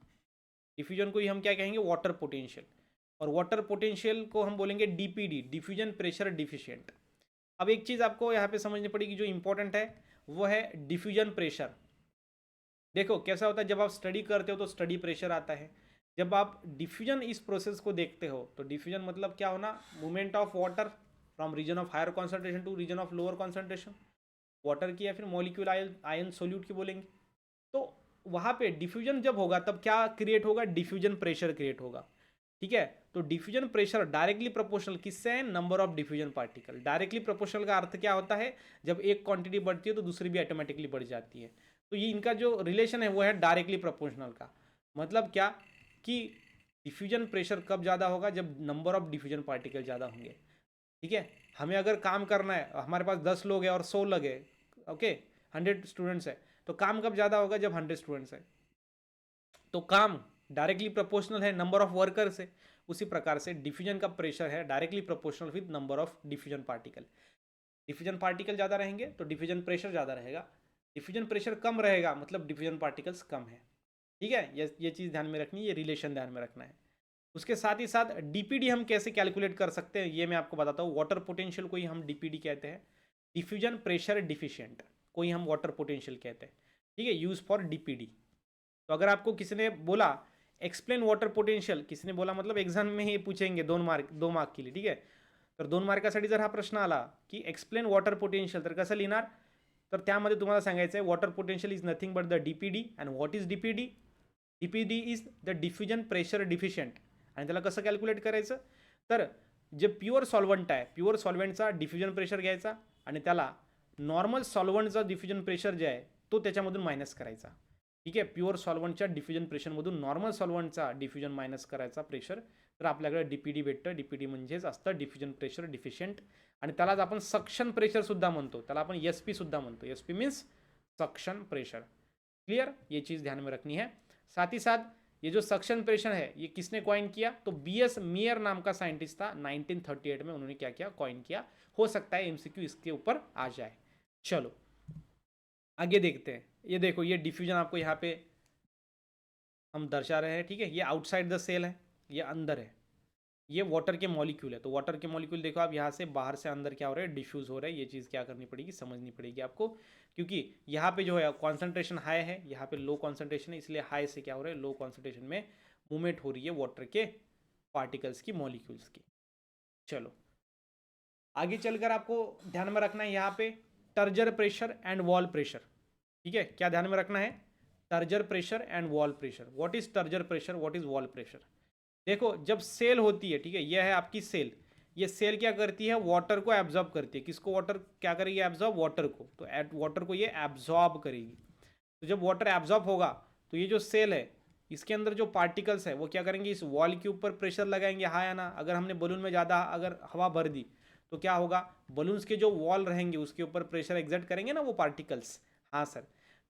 डिफ्यूजन को ही हम क्या कहेंगे, वाटर पोटेंशियल। और वाटर पोटेंशियल को हम बोलेंगे डीपीडी, डिफ्यूजन प्रेशर डिफिशिएंट। अब एक चीज़ आपको यहाँ पे समझनी पड़ेगी जो इंपॉर्टेंट है, वो है डिफ्यूजन प्रेशर। देखो कैसा होता है, जब आप स्टडी करते हो तो स्टडी प्रेशर आता है। जब आप डिफ्यूजन इस प्रोसेस को देखते हो तो डिफ्यूजन मतलब क्या होना, movement of water from region of higher concentration to region of lower concentration, water की या फिर मॉलिक्यूल आयन सोल्यूट की बोलेंगे। तो वहाँ पे डिफ्यूजन जब होगा तब क्या क्रिएट होगा, डिफ्यूजन प्रेशर क्रिएट होगा। ठीक है, तो डिफ्यूजन प्रेशर डायरेक्टली प्रोपोर्शनल किससे है, number of diffusion particle. Directly proportional का अर्थ क्या होता है, जब एक क्वांटिटी बढ़ती है तो दूसरी भी ऑटोमेटिकली बढ़ जाती है। तो ये इनका जो रिलेशन है वो है डायरेक्टली प्रोपोर्शनल का। मतलब क्या कि डिफ्यूजन प्रेशर कब ज़्यादा होगा, जब नंबर ऑफ डिफ्यूजन पार्टिकल ज़्यादा होंगे। ठीक है, हमें अगर काम करना है, हमारे पास 10 लोग हैं और 100 लगे, ओके 100 स्टूडेंट्स है, तो काम कब ज़्यादा होगा, जब 100 स्टूडेंट्स है। तो काम डायरेक्टली प्रोपोर्शनल है नंबर ऑफ वर्कर से। उसी प्रकार से डिफ्यूजन का प्रेशर है directly proportional with number of diffusion particle. Diffusion particle ज़्यादा रहेंगे तो डिफ्यूजन प्रेशर ज़्यादा रहेगा, डिफ्यूजन प्रेशर कम रहेगा मतलब डिफ्यूजन पार्टिकल्स कम है। ठीक है, ये चीज़ ध्यान में रखनी है, ये रिलेशन ध्यान में रखना है। उसके साथ ही साथ डीपीडी हम कैसे कैलकुलेट कर सकते हैं ये मैं आपको बताता हूँ। वाटर पोटेंशियल को ही हम डीपीडी कहते हैं, डिफ्यूजन प्रेशर डिफिशिएंट को ही हम वाटर पोटेंशियल कहते हैं। ठीक है, यूज फॉर डीपीडी। तो अगर आपको किसी ने बोला एक्सप्लेन वाटर पोटेंशियल, किसी ने बोला मतलब एग्जाम में ही पूछेंगे 2 मार्क के लिए, ठीक आहे, तर 2 मार्कासाठी जर हा प्रश्न आला की एक्सप्लेन वॉटर पोटेन्शियल, तर कसं लिहिणार, तर त्यामध्ये तुम्हाला सांगायचं आहे water potential is nothing but the DPD. And what is DPD, DPD is the diffusion pressure deficient. आणि त्याला कसं कॅल्क्युलेट करायचं, तर जे प्युअर सॉल्वंट आहे, प्युअर सॉल्वंटचा डिफ्युजन प्रेशर घ्यायचा आणि त्याला नॉर्मल सॉल्वंटचा डिफ्युजन प्रेशर जे आहे तो त्याच्यामधून मायनस करायचा. ठीक आहे, प्युअर सॉल्वंटच्या डिफ्युजन प्रेशरमधून नॉर्मल सॉल्वंटचा डिफ्युजन मायनस करायचा प्रेशर, तर आपल्याकडे डीपीडी भेटतं. डीपीडी म्हणजेच असतं डिफ्युजन प्रेशर डिफिशियंट. आणि त्यालाच आपण सक्शन प्रेशर सुद्धा म्हणतो, त्याला आपण एसपी सुद्धा म्हणतो. SP means suction pressure. Clear, ये चीज़ ध्यान में रखनी है. साथ ही साथ ये जो सक्शन प्रेशर है ये किसने कॉइन किया, तो बीएस मेयर नाम का साइंटिस्ट था 1938 में. उन्होंने क्या किया, कॉइन किया. हो सकता है एमसीक्यू इसके ऊपर आ जाए. चलो आगे देखते हैं. ये देखो, ये डिफ्यूजन आपको यहाँ पे हम दर्शा रहे हैं. ठीक है, ये आउटसाइड द सेल है, ये अंदर है, ये वाटर के मॉलिक्यूल है. तो वाटर के मॉलिक्यूल देखो आप, यहाँ से बाहर से अंदर क्या हो रहा है, डिफ्यूज हो रहा है. ये चीज़ क्या करनी पड़ेगी, समझनी पड़ेगी आपको, क्योंकि यहाँ पे जो है कॉन्सेंट्रेशन हाई है, यहाँ पे लो कॉन्सेंट्रेशन है, इसलिए हाई से क्या हो रहा है, लो कॉन्सेंट्रेशन में मूवमेंट हो रही है वाटर के पार्टिकल्स की, मॉलिक्यूल्स की. चलो आगे चलकर आपको ध्यान में रखना है यहाँ पे turgor pressure and wall pressure. ठीक है, क्या ध्यान में रखना है, turgor pressure and wall pressure. What is turgor pressure, what is wall pressure. देखो जब सेल होती है, ठीक है, यह है आपकी सेल. ये सेल क्या करती है, वाटर को एब्जॉर्ब करती है. किसको, वाटर क्या करेगी, एब्जॉर्ब वाटर को. तो वाटर को ये एब्जॉर्ब करेगी. तो जब वाटर एब्जॉर्ब होगा तो ये जो सेल है इसके अंदर जो पार्टिकल्स है वो क्या करेंगे, इस वॉल के ऊपर प्रेशर लगाएंगे, हाँ या ना. अगर हमने बलून में ज़्यादा अगर हवा भर दी तो क्या होगा, बलून्स के जो वॉल रहेंगे उसके ऊपर प्रेशर एग्जर्ट करेंगे ना वो पार्टिकल्स. हाँ सर,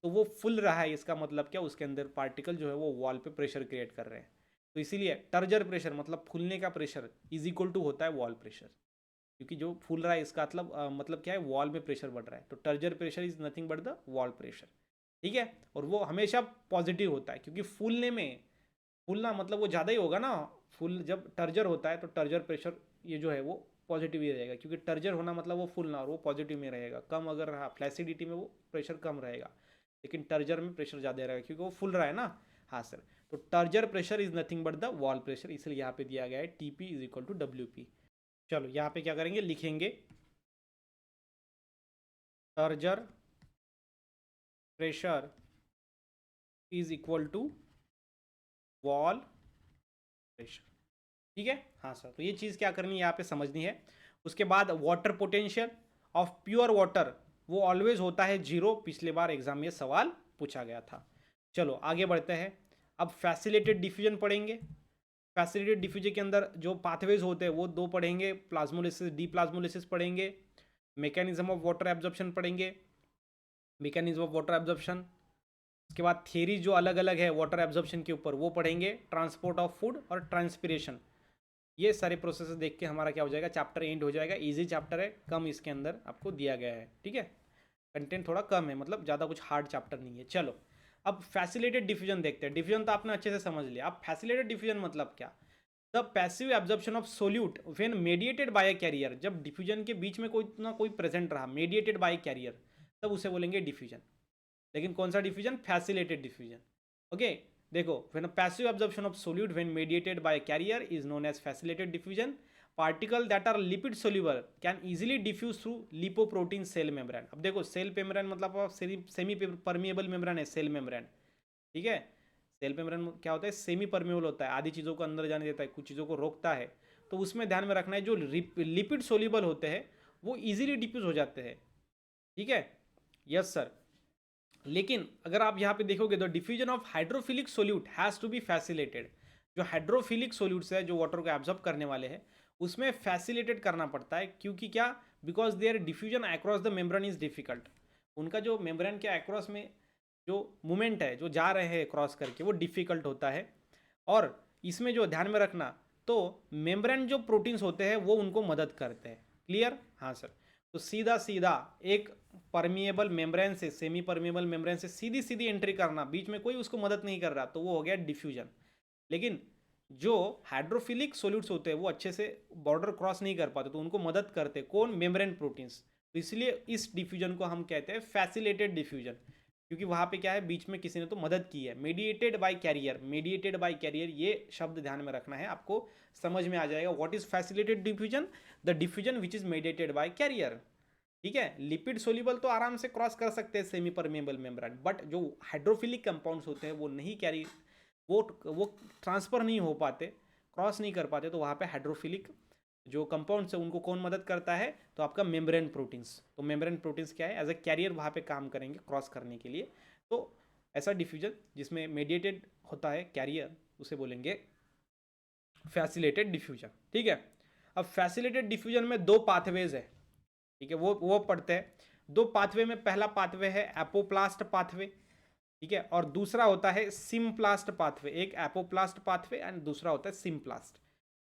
तो वो फुल रहा है, इसका मतलब क्या, उसके अंदर पार्टिकल जो है वो वॉल पे प्रेशर क्रिएट कर रहे हैं. तो इसीलिए टर्जर प्रेशर मतलब फूलने का प्रेशर इज इक्वल टू होता है वॉल प्रेशर, क्योंकि जो फूल रहा है इसका मतलब क्या है, वॉल में प्रेशर बढ़ रहा है. तो turgor pressure is nothing but the wall pressure. ठीक है, और वो हमेशा पॉजिटिव होता है, क्योंकि फूलने में, फूलना मतलब वो ज़्यादा ही होगा ना. फूल जब टर्जर होता है तो टर्जर प्रेशर ये जो है वो पॉजिटिव ही रहेगा, क्योंकि टर्जर होना मतलब वो फूलना, और वो पॉजिटिव में रहेगा. कम अगर रहा फ्लैसिडिटी में वो प्रेशर कम रहेगा, लेकिन टर्जर में प्रेशर ज़्यादा रहेगा क्योंकि वो फुल रहा है ना. हाँ सर, तो turgor pressure is nothing but the wall pressure, इसलिए यहाँ पे दिया गया है TP is equal to WP. चलो यहाँ पे क्या करेंगे, लिखेंगे turgor pressure is equal to wall pressure. ठीक है, हाँ सर, तो ये चीज़ क्या करनी है यहाँ पे समझनी है. उसके बाद water potential of pure water वो ऑलवेज होता है 0. पिछले बार एग्जाम में सवाल पूछा गया था. चलो आगे बढ़ते हैं. अब फैसिलिटेड डिफ्यूजन पढ़ेंगे. फैसिलिटेड डिफ्यूजन के अंदर जो पाथवेज होते हैं वो 2 पढ़ेंगे, प्लाज्मोलिसिस, डी प्लाज्मोलिसिस पढ़ेंगे, मैकेनिज्म ऑफ वाटर एब्जॉर्प्शन पढ़ेंगे. मैकेनिज्म ऑफ वाटर एब्जॉर्प्शन उसके बाद थियरी जो अलग अलग है वाटर एब्जॉर्प्शन के ऊपर वो पढ़ेंगे, ट्रांसपोर्ट ऑफ फूड और ट्रांसपिरेशन। ये सारे प्रोसेस देख के हमारा क्या हो जाएगा, चैप्टर एंड हो जाएगा। इजी चैप्टर है, कम इसके अंदर आपको दिया गया है, ठीक है। कंटेंट थोड़ा कम है, मतलब ज़्यादा कुछ हार्ड चैप्टर नहीं है। चलो अब फैसिलिटेड डिफ्यूजन देखते हैं। डिफ्यूजन तो आपने अच्छे से समझ लिया। अब फैसिलिटेड डिफ्यूजन मतलब क्या, the passive absorption of solute when mediated by carrier. जब डिफ्यूजन के बीच में कोई ना कोई प्रेजेंट रहा, मेडिएटेड बाय कैरियर, तब उसे बोलेंगे डिफ्यूजन। लेकिन कौन सा डिफ्यूजन, फैसिलिटेड डिफ्यूजन। ओके, देखो when a passive absorption of solute when mediated by carrier is known as facilitated diffusion. Particle that are lipid soluble can easily diffuse through lipoprotein cell membrane. अब देखो cell membrane मतलब semi permeable membrane है cell membrane, ठीक है। Cell membrane क्या होता है, semi permeable होता है, आधी चीज़ों को अंदर जाने देता है, कुछ चीज़ों को रोकता है। तो उसमें ध्यान में रखना है जो लिपिड सोल्यूबल होते हैं वो इजीली डिफ्यूज हो जाते हैं, ठीक है। Yes sir. लेकिन अगर आप यहाँ पे देखोगे तो diffusion of hydrophilic solute has to be facilitated. जो हाइड्रोफिलिक सोल्यूट्स है जो वाटर को एब्जॉर्ब करने वाले हैं उसमें फैसिलिटेट करना पड़ता है, क्योंकि क्या, because their diffusion across the membrane is difficult. उनका जो मेम्ब्रेन के अक्रॉस में जो मूवमेंट है, जो जा रहे हैं क्रॉस करके, वो डिफिकल्ट होता है। और इसमें जो ध्यान में रखना, तो मेम्ब्रेन जो प्रोटीन्स होते हैं वो उनको मदद करते हैं। क्लियर, हाँ सर। तो सीधा सीधा एक परमिएबल मेम्ब्रेन से सेमी परमिएबल मेम्ब्रेन से सीधी सीधी एंट्री करना, बीच में कोई उसको मदद नहीं कर रहा, तो वो हो गया डिफ्यूजन। लेकिन जो हाइड्रोफिलिक सोल्यूट्स होते हैं वो अच्छे से बॉर्डर क्रॉस नहीं कर पाते, तो उनको मदद करते कौन, मेम्ब्रेन प्रोटीन्स। तो इसलिए इस डिफ्यूजन को हम कहते हैं फैसिलिटेड डिफ्यूजन, क्योंकि वहाँ पे क्या है, बीच में किसी ने तो मदद की है। Mediated by carrier, mediated by carrier, ये शब्द ध्यान में रखना है, आपको समझ में आ जाएगा। What is facilitated diffusion, the diffusion which is mediated by carrier, ठीक है। लिपिड सोल्यूबल तो आराम से क्रॉस कर सकते हैं सेमी परमेबल मेम्ब्रेन, बट जो हाइड्रोफिलिक कंपाउंड्स होते हैं वो नहीं कैरी, वो ट्रांसफर नहीं हो पाते, क्रॉस नहीं कर पाते, तो वहाँ पे हाइड्रोफिलिक जो कंपाउंड्स है उनको कौन मदद करता है, तो आपका मेम्ब्रेन प्रोटीन्स। तो मेम्ब्रेन प्रोटीन्स क्या है, एज ए कैरियर वहाँ पे काम करेंगे क्रॉस करने के लिए। तो ऐसा डिफ्यूजन जिसमें मेडिएटेड होता है कैरियर, उसे बोलेंगे फैसिलिटेड डिफ्यूजन, ठीक है। अब फैसिलिटेड डिफ्यूजन में दो पाथवेज है, ठीक है, वो पढ़ते हैं। दो पाथवे में पहला पाथवे है एपोप्लास्ट पाथवे, ठीक है, और दूसरा होता है सिम्प्लास्ट पाथवे। एक एपोप्लास्ट पाथवे एंड दूसरा होता है सिम्प्लास्ट।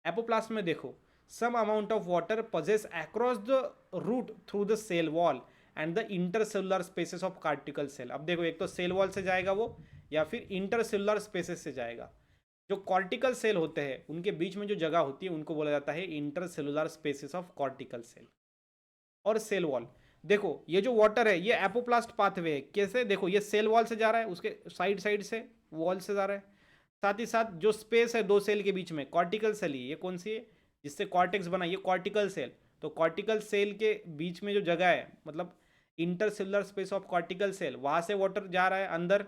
एपोप्लास्ट में देखो, some amount of water passes across the root through the cell wall and the intercellular spaces of cortical cell. अब देखो, एक तो सेल वॉल से जाएगा वो, या फिर इंटरसेलुलर स्पेसेस से जाएगा। जो कॉर्टिकल सेल होते हैं उनके बीच में जो जगह होती है उनको बोला जाता है intercellular spaces of cortical cell और सेल वॉल। देखो ये जो वाटर है ये एपोप्लास्ट पाथवे है, कैसे, देखो ये सेल वॉल से जा रहा है, उसके साइड साइड से वॉल से जा रहा है, साथ ही साथ जो स्पेस है दो सेल के बीच में, कॉर्टिकल सेल, ये कौन सी है जिससे कॉर्टेक्स बना, ये कॉर्टिकल सेल। तो कॉर्टिकल सेल के बीच में जो जगह है, मतलब intercellular space of cortical cell, वहां से वाटर जा रहा है अंदर,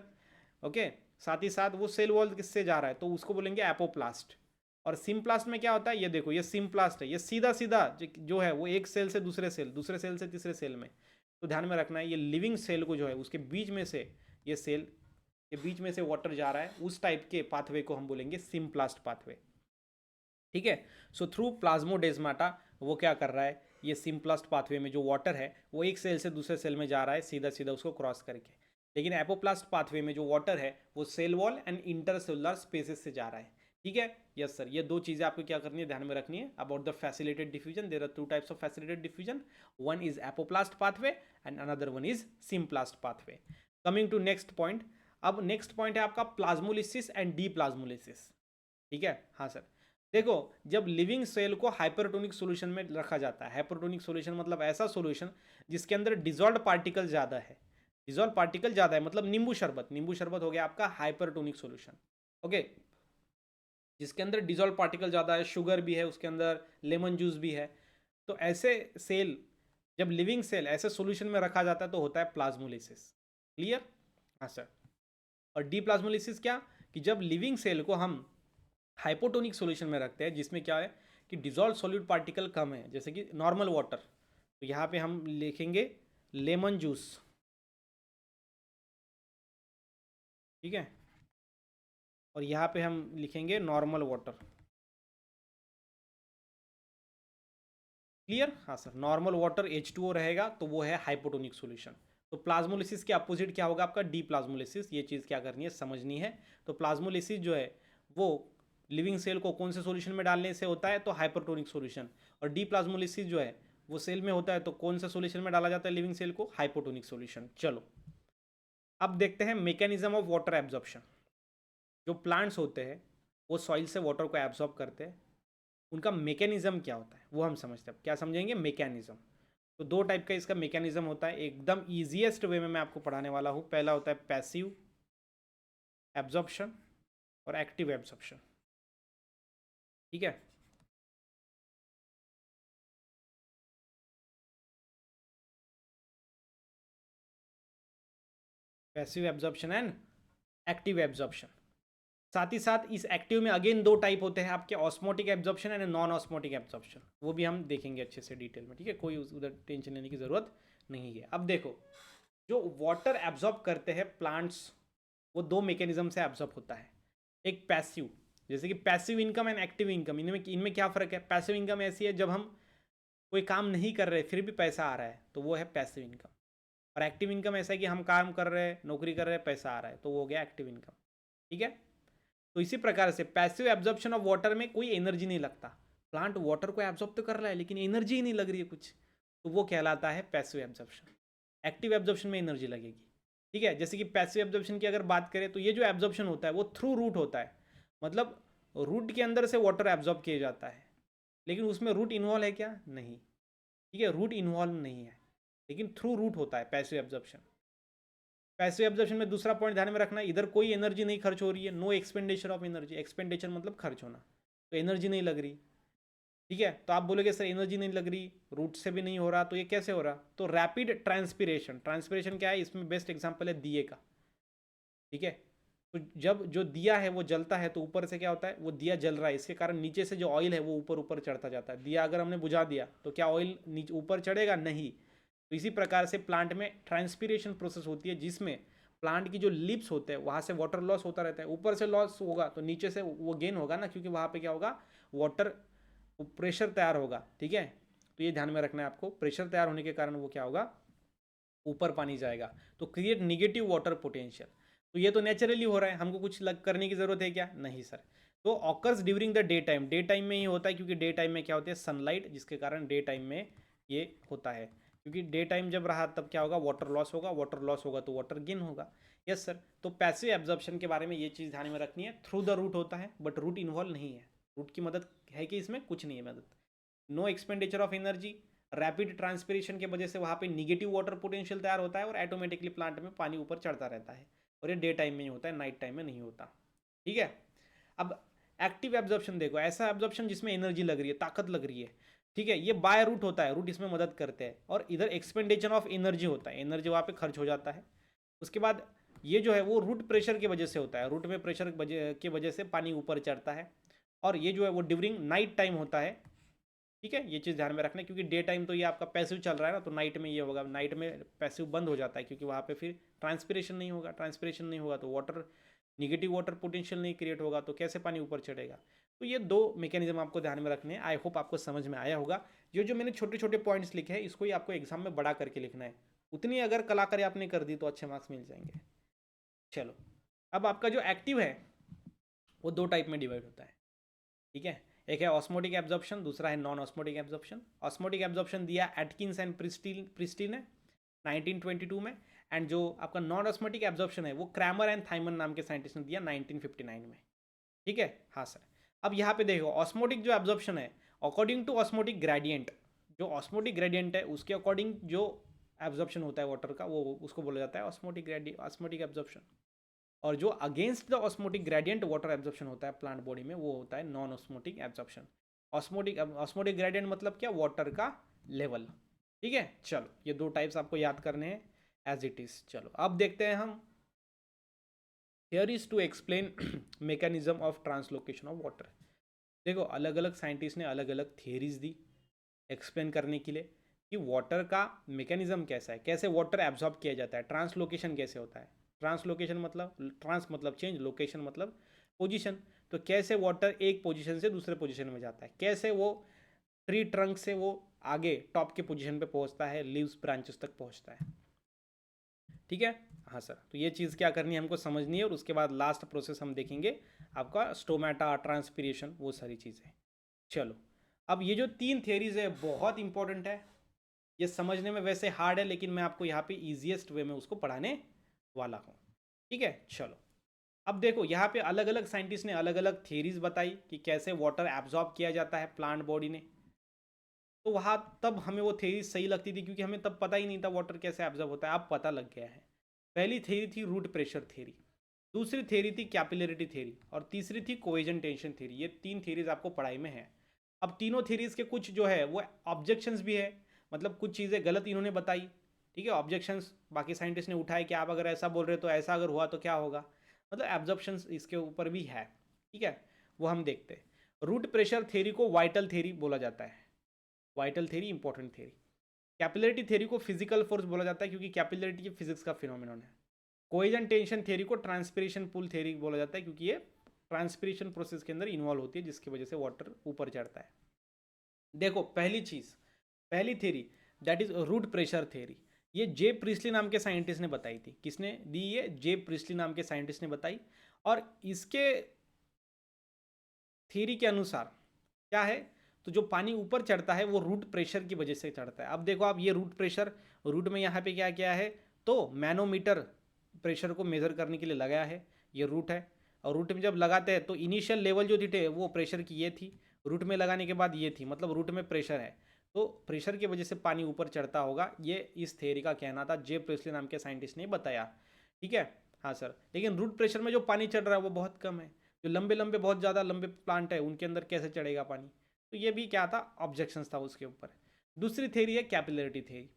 ओके। साथ ही साथ वो सेल वॉल किससे जा रहा है, तो उसको बोलेंगे एपोप्लास्ट। और सिम्प्लास्ट में क्या होता है, ये देखो ये सिम्प्लास्ट है, ये सीधा सीधा जो है वो एक सेल से दूसरे सेल, दूसरे सेल से तीसरे सेल में। तो ध्यान में रखना है, ये लिविंग सेल को जो है उसके बीच में से, ये सेल के बीच में से वाटर जा रहा है, उस टाइप के पाथवे को हम बोलेंगे सिम्प्लास्ट पाथवे, ठीक है। सो थ्रू प्लाज्मोडेस्माटा वो क्या कर रहा है, ये सिम्प्लास्ट पाथवे में जो वाटर है वो एक सेल से दूसरे सेल में जा रहा है सीधा सीधा उसको क्रॉस करके। लेकिन एपोप्लास्ट पाथवे में जो वाटर है वो cell wall and intercellular spaces से जा रहा है, ठीक है। यस सर, ये दो चीज़ें आपको क्या करनी है, ध्यान में रखनी है about the facilitated diffusion. There are two types of facilitated diffusion, one is apoplast pathway and another one is symplast pathway. Coming to next point. अब नेक्स्ट पॉइंट है आपका प्लाज्मोलिसिस एंड डी प्लाज्मोलिसिस, ठीक है। हाँ sir, देखो जब living cell को hypertonic solution में रखा जाता है, हाइपरटोनिक सॉल्यूशन मतलब ऐसा सॉल्यूशन जिसके अंदर डिजॉल्व पार्टिकल ज़्यादा है, डिजॉल्व पार्टिकल ज़्यादा है, मतलब नींबू शरबत, नींबू शरबत हो गया आपका हाइपरटोनिक सॉल्यूशन, ओके। जिसके अंदर डिजॉल्व पार्टिकल ज़्यादा है, शुगर भी है उसके अंदर, लेमन जूस भी है। तो ऐसे सेल, जब लिविंग सेल ऐसे सॉल्यूशन में रखा जाता है तो होता है प्लाज्मोलिसिस। क्लियर, हाँ सर। और डी प्लाज्मोलिसिस क्या, कि जब लिविंग सेल को हम हाइपोटोनिक सॉल्यूशन में रखते हैं जिसमें क्या है कि डिजॉल्व सॉल्यूट पार्टिकल कम है, जैसे कि नॉर्मल वाटर, तो यहाँ पे हम लिखेंगे लेमन जूस, ठीक है। और यहाँ पे हम लिखेंगे नॉर्मल वाटर। क्लियर, हाँ सर। नॉर्मल वाटर H2O रहेगा तो वो है हाइपोटोनिक सॉल्यूशन, तो प्लाज्मोलिसिस के अपोजिट क्या होगा आपका डी प्लाज्मोलिसिस। ये चीज़ क्या करनी है, समझनी है। तो प्लाज्मोलिसिस जो है वो लिविंग सेल को कौन से सॉल्यूशन में डालने से होता है, तो हाइपरटोनिक सॉल्यूशन। और डी प्लाज्मोलिसिस जो है वो सेल में होता है, तो कौन से सॉल्यूशन में डाला जाता है लिविंग सेल को, हाइपोटोनिक सॉल्यूशन। चलो अब देखते हैं मैकेनिज्म ऑफ वाटर एब्जॉर्प्शन। जो प्लांट्स होते हैं वो सॉइल से वाटर को एब्जॉर्ब करते हैं, उनका मैकेनिज्म क्या होता है वो हम समझते हैं। क्या समझेंगे, मैकेनिज्म। तो दो टाइप का इसका मैकेनिज्म होता है, एकदम ईजीएस्ट वे में मैं आपको पढ़ाने वाला हूँ। पहला होता है पैसिव एब्जॉर्प्शन और एक्टिव एब्जॉर्प्शन, ठीक है। Passive absorption and active absorption. साथ ही साथ इस एक्टिव में अगेन दो टाइप होते हैं आपके, osmotic absorption and non osmotic absorption. वो भी हम देखेंगे अच्छे से डिटेल में, ठीक है। कोई उधर टेंशन लेने की ज़रूरत नहीं है। अब देखो, जो वाटर एब्जॉर्ब करते हैं प्लांट्स, वो दो मैकेनिज्म से एब्जॉर्ब होता है। एक पैसिव, जैसे कि passive income and active income, इनमें क्या फ़र्क है। पैसिव इनकम ऐसी है जब हम कोई काम नहीं कर रहे फिर भी पैसा आ रहा है, तो वो है पैसिव इनकम। और एक्टिव इनकम ऐसा है कि हम काम कर रहे हैं, नौकरी कर रहे हैं, पैसा आ रहा है, तो वो हो गया एक्टिव इनकम, ठीक है। तो इसी प्रकार से पैसिव एब्जॉर्प्शन ऑफ वाटर में कोई एनर्जी नहीं लगता। प्लांट वाटर को एब्जॉर्ब तो कर रहा है लेकिन एनर्जी ही नहीं लग रही है कुछ, तो वो कहलाता है पैसिव एब्जॉर्प्शन। एक्टिव एब्जॉर्प्शन में एनर्जी लगेगी, ठीक है। जैसे कि पैसिव एब्जॉर्प्शन की अगर बात करें तो ये जो एब्जॉर्प्शन होता है वो थ्रू रूट होता है, मतलब रूट के अंदर से वाटर एब्जॉर्ब किया जाता है। लेकिन उसमें रूट इन्वॉल्व है क्या, नहीं, ठीक है, रूट इन्वॉल्व नहीं है, लेकिन थ्रू रूट होता है पैसिव एब्जॉर्प्शन। पैसिव एब्जॉर्प्शन में दूसरा पॉइंट ध्यान में रखना, इधर कोई एनर्जी नहीं खर्च हो रही है, no expenditure of energy. Expenditure मतलब खर्च होना, तो एनर्जी नहीं लग रही, ठीक है। तो आप बोलोगे सर एनर्जी नहीं लग रही, रूट से भी नहीं हो रहा, तो ये कैसे हो रहा। तो रैपिड ट्रांसपिरेशन, ट्रांसपिरेशन क्या है, इसमें बेस्ट एग्जांपल है दिए का, ठीक है। तो जब जो दिया है वो जलता है तो ऊपर से क्या होता है, वो दिया जल रहा है, इसके कारण नीचे से जो ऑयल है वो ऊपर ऊपर चढ़ता जाता है। दिया अगर हमने बुझा दिया तो क्या ऑयल नीचे ऊपर चढ़ेगा, नहीं। तो इसी प्रकार से प्लांट में ट्रांसपिरेशन प्रोसेस होती है, जिसमें प्लांट की जो लिप्स होते हैं वहाँ से वाटर लॉस होता रहता है। ऊपर से लॉस होगा तो नीचे से वो गेन होगा ना, क्योंकि वहाँ पे क्या होगा, वाटर प्रेशर तैयार होगा, ठीक है। तो ये ध्यान में रखना है आपको, प्रेशर तैयार होने के कारण वो क्या होगा, ऊपर पानी जाएगा, तो क्रिएट निगेटिव वाटर पोटेंशियल। तो ये तो नेचुरली हो रहा है, हमको कुछ करने की ज़रूरत है क्या, नहीं सर। तो occurs during the day time, day time में ही होता है, क्योंकि डे टाइम में क्या होती है, सनलाइट, जिसके कारण डे टाइम में ये होता है। क्योंकि डे टाइम जब रहा तब क्या होगा, वाटर लॉस होगा, वाटर लॉस होगा तो वाटर गेन होगा। Yes sir. तो पैसिव एब्जॉर्प्शन के बारे में ये चीज़ ध्यान में रखनी है, थ्रू द रूट होता है, बट रूट इन्वॉल्व नहीं है। रूट की मदद है कि इसमें कुछ नहीं है मदद। No expenditure of energy, rapid transpiration की वजह से वहाँ पे निगेटिव वाटर पोटेंशियल तैयार होता है और ऑटोमेटिकली प्लांट में पानी ऊपर चढ़ता रहता है। और ये डे टाइम में ही होता है, नाइट टाइम में नहीं होता, ठीक है। अब एक्टिव एब्जॉर्प्शन देखो, ऐसा एब्जॉर्प्शन जिसमें एनर्जी लग रही है, ताकत लग रही है, ठीक है। ये बाय रूट होता है, रूट इसमें मदद करते हैं। और इधर एक्सपेंडिचर ऑफ एनर्जी होता है, एनर्जी वहाँ पे खर्च हो जाता है। उसके बाद ये जो है वो रूट प्रेशर की वजह से होता है, रूट में प्रेशर की वजह से पानी ऊपर चढ़ता है। और ये जो है वो ड्यूरिंग नाइट टाइम होता है, ठीक है। ये चीज़ ध्यान में रखना, क्योंकि डे टाइम तो ये आपका पैसिव चल रहा है ना, तो नाइट में ये होगा, नाइट में पैसिव बंद हो जाता है, क्योंकि वहाँ पे फिर ट्रांसपिरेशन नहीं होगा। ट्रांसपिरेशन नहीं होगा तो वाटर, निगेटिव वाटर पोटेंशियल नहीं क्रिएट होगा, तो कैसे पानी ऊपर चढ़ेगा। तो ये दो मैकेनिज्म आपको ध्यान में रखने हैं। आई होप आपको समझ में आया होगा। ये जो मैंने छोटे छोटे पॉइंट्स लिखे हैं, इसको ही आपको एग्जाम में बड़ा करके लिखना है। उतनी अगर कलाकारी आपने कर दी तो अच्छे मार्क्स मिल जाएंगे। चलो, अब आपका जो एक्टिव है वो दो टाइप में डिवाइड होता है, ठीक है। एक है ऑस्मोटिक एब्जॉर्प्शन, दूसरा है non osmotic absorption. Osmotic absorption दिया एटकिंस एंड प्रिस्टी ने 1922 में। एंड जो आपका नॉन ऑस्मोटिक एब्जॉर्प्शन है वो क्रैमर एंड थाइमन नाम के साइंटिस्ट ने दिया 1959 में, ठीक है। हाँ सर। अब यहाँ पे देखो, ऑस्मोटिक जो एब्जॉर्प्शन है, अकॉर्डिंग टू ऑस्मोटिक ग्रेडियंट, जो ऑस्मोटिक ग्रेडियंट है उसके अकॉर्डिंग जो एब्जॉर्प्शन होता है वाटर का, वो उसको बोला जाता है ऑस्मोटिक एब्जॉर्प्शन। और जो against the osmotic gradient water absorption होता है प्लांट बॉडी में, वो होता है non osmotic absorption. Osmotic gradient मतलब क्या, वाटर का लेवल, ठीक है। चलो, ये दो टाइप्स आपको याद करने हैं एज इट इज। चलो अब देखते हैं हम theories to explain mechanism of translocation of water. देखो, अलग अलग साइंटिस्ट ने अलग अलग थियरीज दी एक्सप्लेन करने के लिए कि वाटर का मैकेनिज्म कैसा है, कैसे वाटर एब्जॉर्ब किया जाता है, ट्रांसलोकेशन कैसे होता है। ट्रांसलोकेशन मतलब, ट्रांस मतलब चेंज, लोकेशन मतलब पोजीशन। तो कैसे वाटर एक पोजीशन से दूसरे पोजीशन में जाता है, कैसे वो ट्री ट्रंक से वो आगे टॉप के पोजीशन पे पहुंचता है, लीव्स ब्रांचेस तक पहुंचता है। ठीक है। हाँ सर, तो ये चीज़ क्या करनी है हमको समझनी है, और उसके बाद लास्ट प्रोसेस हम देखेंगे आपका स्टोमेटा, ट्रांसपीरेशन, वो सारी चीज़ें। चलो, अब ये जो 3 थियरीज है बहुत इंपॉर्टेंट है, ये समझने में वैसे हार्ड है, लेकिन मैं आपको यहाँ पे ईजिएस्ट वे में उसको पढ़ाने वाला हूँ। ठीक है, चलो अब देखो यहाँ पे अलग अलग साइंटिस्ट ने अलग अलग थियरीज बताई कि कैसे वाटर एब्जॉर्ब किया जाता है प्लांट बॉडी ने। तो वहाँ तब हमें वो थ्योरी सही लगती थी, क्योंकि हमें तब पता ही नहीं था वाटर कैसे एब्जॉर्ब होता है, अब पता लग गया है। पहली थ्योरी थी रूट प्रेशर थ्योरी, दूसरी थ्योरी थी कैपिलरिटी थ्योरी, और तीसरी थी कोहेजन टेंशन थ्योरी। ये 3 थ्योरीज आपको पढ़ाई में है। अब तीनों थ्योरीज के कुछ जो है वो ऑब्जेक्शंस भी है, मतलब कुछ चीज़ें गलत इन्होंने बताई। ठीक है, ऑब्जेक्शंस बाकी साइंटिस्ट ने उठाए कि आप अगर ऐसा बोल रहे हो तो ऐसा अगर हुआ तो क्या होगा, मतलब एब्जॉर्प्शंस इसके ऊपर भी है। ठीक है, वो हम देखते हैं। रूट प्रेशर थ्योरी को वाइटल थ्योरी बोला जाता है, vital theory important theory. Capillarity theory को फिजिकल फोर्स बोला जाता है, क्योंकि कैपिलरिटी फिजिक्स का फिनोमिनन है। कोहेजन टेंशन थ्योरी को ट्रांसपिरेशन पुल थ्योरी बोला जाता है, क्योंकि ये ट्रांसपिरेशन प्रोसेस के अंदर इन्वॉल्व होती है, जिसकी वजह से वाटर ऊपर चढ़ता है। देखो पहली चीज, पहली theory that is root pressure theory, ये जे प्रिस्ली नाम के साइंटिस्ट ने बताई थी। किसने दी ये? जे प्रिस्ली नाम के साइंटिस्ट ने बताई। और इसके थ्योरी के अनुसार क्या है, तो जो पानी ऊपर चढ़ता है वो रूट प्रेशर की वजह से चढ़ता है। अब देखो आप, ये रूट प्रेशर, रूट में यहाँ पे क्या क्या है, तो मैनोमीटर प्रेशर को मेज़र करने के लिए लगाया है, ये रूट है। और रूट में जब लगाते हैं तो इनिशियल लेवल जो थी वो प्रेशर की ये थी, रूट में लगाने के बाद ये थी, मतलब रूट में प्रेशर है, तो प्रेशर की वजह से पानी ऊपर चढ़ता होगा। ये इस थ्योरी का कहना था, जे प्रिस्ली नाम के साइंटिस्ट ने बताया। ठीक है, हाँ सर, लेकिन रूट प्रेशर में जो पानी चढ़ रहा है वो बहुत कम है, जो लंबे लंबे बहुत ज़्यादा लंबे प्लांट है उनके अंदर कैसे चढ़ेगा पानी, तो ये भी क्या था, ऑब्जेक्शंस था उसके ऊपर। दूसरी थ्योरी है कैपिलरिटी थ्योरी।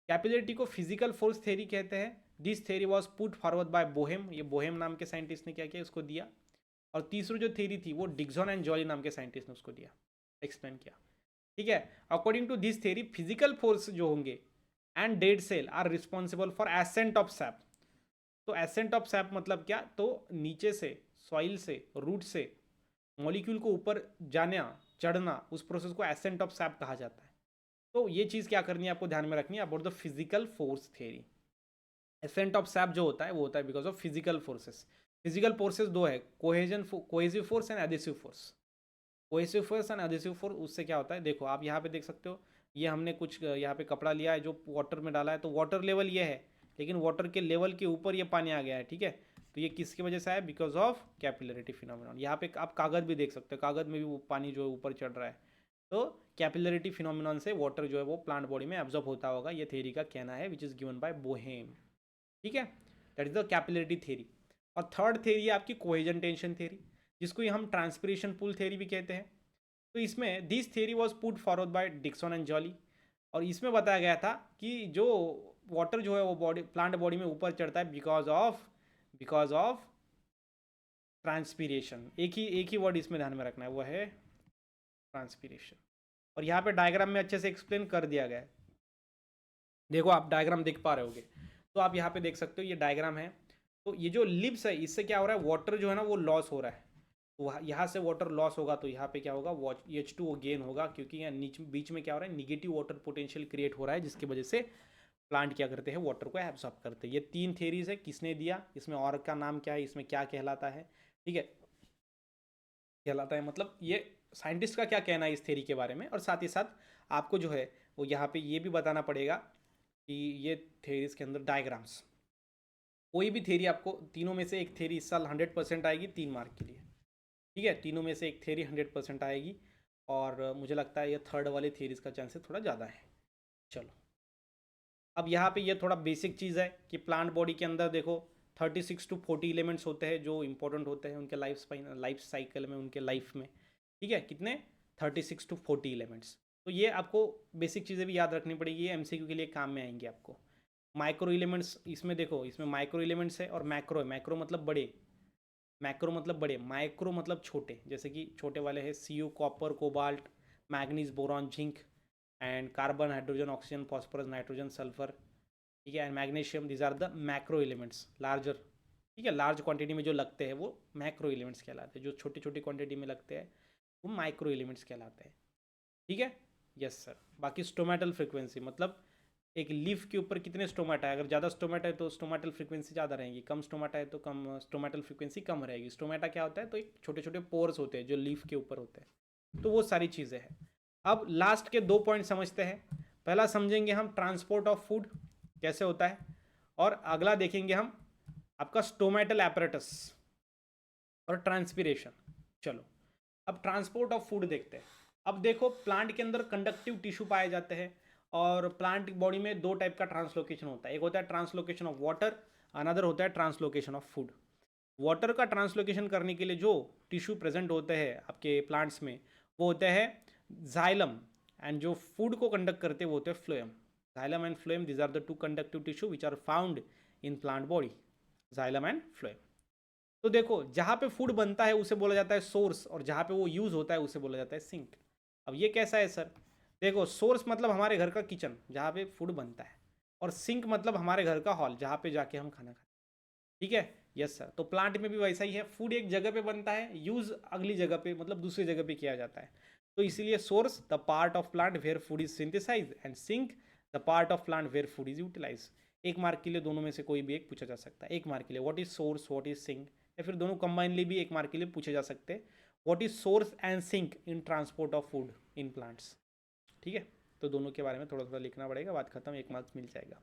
कैपिलरिटी को फिजिकल फोर्स थ्योरी कहते हैं। This theory was put forward bye Boheme, ये बोहेम नाम के साइंटिस्ट ने क्या किया, उसको दिया। और तीसरी जो थ्योरी थी वो डिक्सन एंड जॉली नाम के साइंटिस्ट ने उसको दिया, एक्सप्लेन किया। ठीक है, according to this theory physical force जो होंगे and dead cell are responsible for ascent of sap. तो एसेंट ऑफ सैप मतलब क्या, तो नीचे से, सॉइल से, रूट से मॉलिक्यूल को ऊपर जाना, चढ़ना, उस प्रोसेस को एसेंट ऑफ सैप कहा जाता है। तो ये चीज़ क्या करनी है आपको ध्यान में रखनी है about the physical force theory. Accent of SAP जो होता है वो होता है because of physical forces. Physical forces दो है, cohesive force and adhesive force. Cohesive force and adhesive force, उससे क्या होता है, देखो आप यहाँ पे देख सकते हो, ये हमने कुछ यहाँ पे कपड़ा लिया है जो वाटर में डाला है, तो वाटर लेवल ये है, लेकिन वाटर के लेवल के ऊपर ये पानी आ गया है। ठीक है, तो ये किसकी वजह से आया, बिकॉज ऑफ कैपिलरिटी फिनोमिनन। यहाँ पे आप कागज भी देख सकते हो, कागज में भी वो पानी जो है ऊपर चढ़ रहा है, तो कैपिलरिटी फिनोमिनन से वाटर जो है वो प्लांट बॉडी में एब्जॉर्ब होता होगा, ये थ्योरी का कहना है, which is given by Boheme. ठीक है, that is the capillarity theory. और थर्ड थ्योरी है आपकी कोहेजन टेंशन थ्योरी, जिसको हम ट्रांसपिरेशन पुल थ्योरी भी कहते हैं। तो इसमें this theory was put forward by Dixon and Jolly, और इसमें बताया गया था कि जो वाटर जो है वो बॉडी, प्लांट बॉडी में ऊपर चढ़ता है बिकॉज ऑफ ट्रांसपीरेशन। एक ही वर्ड इसमें ध्यान में रखना है, वो है ट्रांसपीरेशन। और यहाँ पे डायग्राम में अच्छे से एक्सप्लेन कर दिया गया है। देखो आप डायग्राम देख पा रहे होगे, तो आप यहाँ पे देख सकते हो, ये डायग्राम है। तो ये जो लिप्स है, इससे क्या हो रहा है, वाटर जो है ना वो लॉस हो रहा है। तो यहाँ से वाटर लॉस होगा, तो यहाँ पे क्या होगा, H2O गेन होगा, क्योंकि यहाँ नीचे बीच में क्या हो रहा है, निगेटिव वाटर पोटेंशियल क्रिएट हो रहा है, जिसकी वजह से प्लांट क्या करते हैं, वाटर को एब्सॉर्ब करते हैं। ये 3 थेरीज है, किसने दिया, इसमें और का नाम क्या है, इसमें क्या कहलाता है। ठीक है, कहलाता है मतलब ये साइंटिस्ट का क्या कहना है इस थेरी के बारे में। और साथ ही साथ आपको जो है वो यहाँ पे ये भी बताना पड़ेगा कि ये थेरीज के अंदर डायग्राम्स, कोई भी थेरी आपको, तीनों में से एक थेरी इस साल 100% आएगी 3 मार्क के लिए। ठीक है, तीनों में से एक थेरी 100% आएगी, और मुझे लगता है ये थर्ड वाली थेरीज का चांसेस थोड़ा ज़्यादा है। चलो, अब यहाँ पे ये थोड़ा बेसिक चीज़ है कि प्लांट बॉडी के अंदर देखो 36 to 40 एलिमेंट्स होते हैं जो इंपॉर्टेंट होते हैं उनके लाइफ साइकिल में, उनके लाइफ में। ठीक है, कितने, 36 to 40 एलिमेंट्स। तो ये आपको बेसिक चीज़ें भी याद रखनी पड़ेगी, ये एमसीक्यू के लिए काम में आएंगे आपको। माइक्रो एलिमेंट्स, इसमें देखो, इसमें माइक्रो एलिमेंट्स है और मैक्रो है। मैक्रो मतलब बड़े, मैक्रो मतलब बड़े, माइक्रो मतलब छोटे, जैसे कि छोटे वाले हैं CU, copper, cobalt, manganese, boron, zinc, and carbon, hydrogen, oxygen, phosphorus, nitrogen, sulphur. ठीक है, and magnesium. These are the macro elements, larger. ठीक है, लार्ज क्वांटिटी में जो लगते हैं वो मैक्रो एलिमेंट्स कहलाते हैं, जो छोटी छोटी क्वांटिटी में लगते हैं वो माइक्रो एलिमेंट्स कहलाते हैं। ठीक है, यस सर। बाकी स्टोमेटल फ्रिक्वेंसी मतलब एक लीफ के ऊपर कितने स्टोमेटा है, अगर ज़्यादा स्टोमेटा है तो स्टोमेटल फ्रीक्वेंसी ज़्यादा रहेगी, कम स्टोमेटा है तो कम स्टोमेटल फ्रीक्वेंसी कम रहेगी। स्टोमेटा क्या होता है, तो एक छोटे छोटे पोर्स होते हैं जो लीफ के ऊपर होते हैं। तो वो सारी चीज़ें हैं। अब लास्ट के 2 पॉइंट समझते हैं। पहला समझेंगे हम ट्रांसपोर्ट ऑफ फूड कैसे होता है, और अगला देखेंगे हम आपका स्टोमेटल एपरेटस और ट्रांसपीरेशन। चलो अब ट्रांसपोर्ट ऑफ फूड देखते हैं। अब देखो प्लांट के अंदर कंडक्टिव टिश्यू पाए जाते हैं, और प्लांट बॉडी में 2 टाइप का ट्रांसलोकेशन होता है। एक होता है ट्रांसलोकेशन ऑफ वाटर, अनदर होता है ट्रांसलोकेशन ऑफ फूड। वाटर का ट्रांसलोकेशन करने के लिए जो टिश्यू प्रेजेंट होते हैं आपके प्लांट्स में वो होते हैं जाइलम, एंड जो फूड को कंडक्ट करते हैं वो होते हैं phloem. Xylem and phloem, these are the 2 conductive tissue which are found in plant body, xylem and phloem. तो देखो जहाँ पे फूड बनता है उसे बोला जाता है सोर्स, और जहाँ पे वो यूज़ होता है उसे बोला जाता है सिंक। अब ये कैसा है सर, देखो सोर्स मतलब हमारे घर का किचन जहाँ पे फूड बनता है, और सिंक मतलब हमारे घर का हॉल जहाँ पे जाके हम खाना खाते हैं। ठीक है, यस सर। तो प्लांट में भी वैसा ही है, फूड एक जगह पे बनता है, यूज़ अगली जगह पे मतलब दूसरी जगह पे किया जाता है। तो इसीलिए source the part of plant where food is synthesize, and sink the part of plant where food is utilize. एक मार्क के लिए दोनों में से कोई भी एक पूछा जा सकता है। एक मार्क के लिए what is source, what is sink, या फिर दोनों कंबाइनली भी एक मार्क के लिए पूछे जा सकते हैं। What is source and sink in transport of food in plants. ठीक है, तो दोनों के बारे में थोड़ा थोड़ा लिखना पड़ेगा, बात खत्म, 1 मार्क्स मिल जाएगा।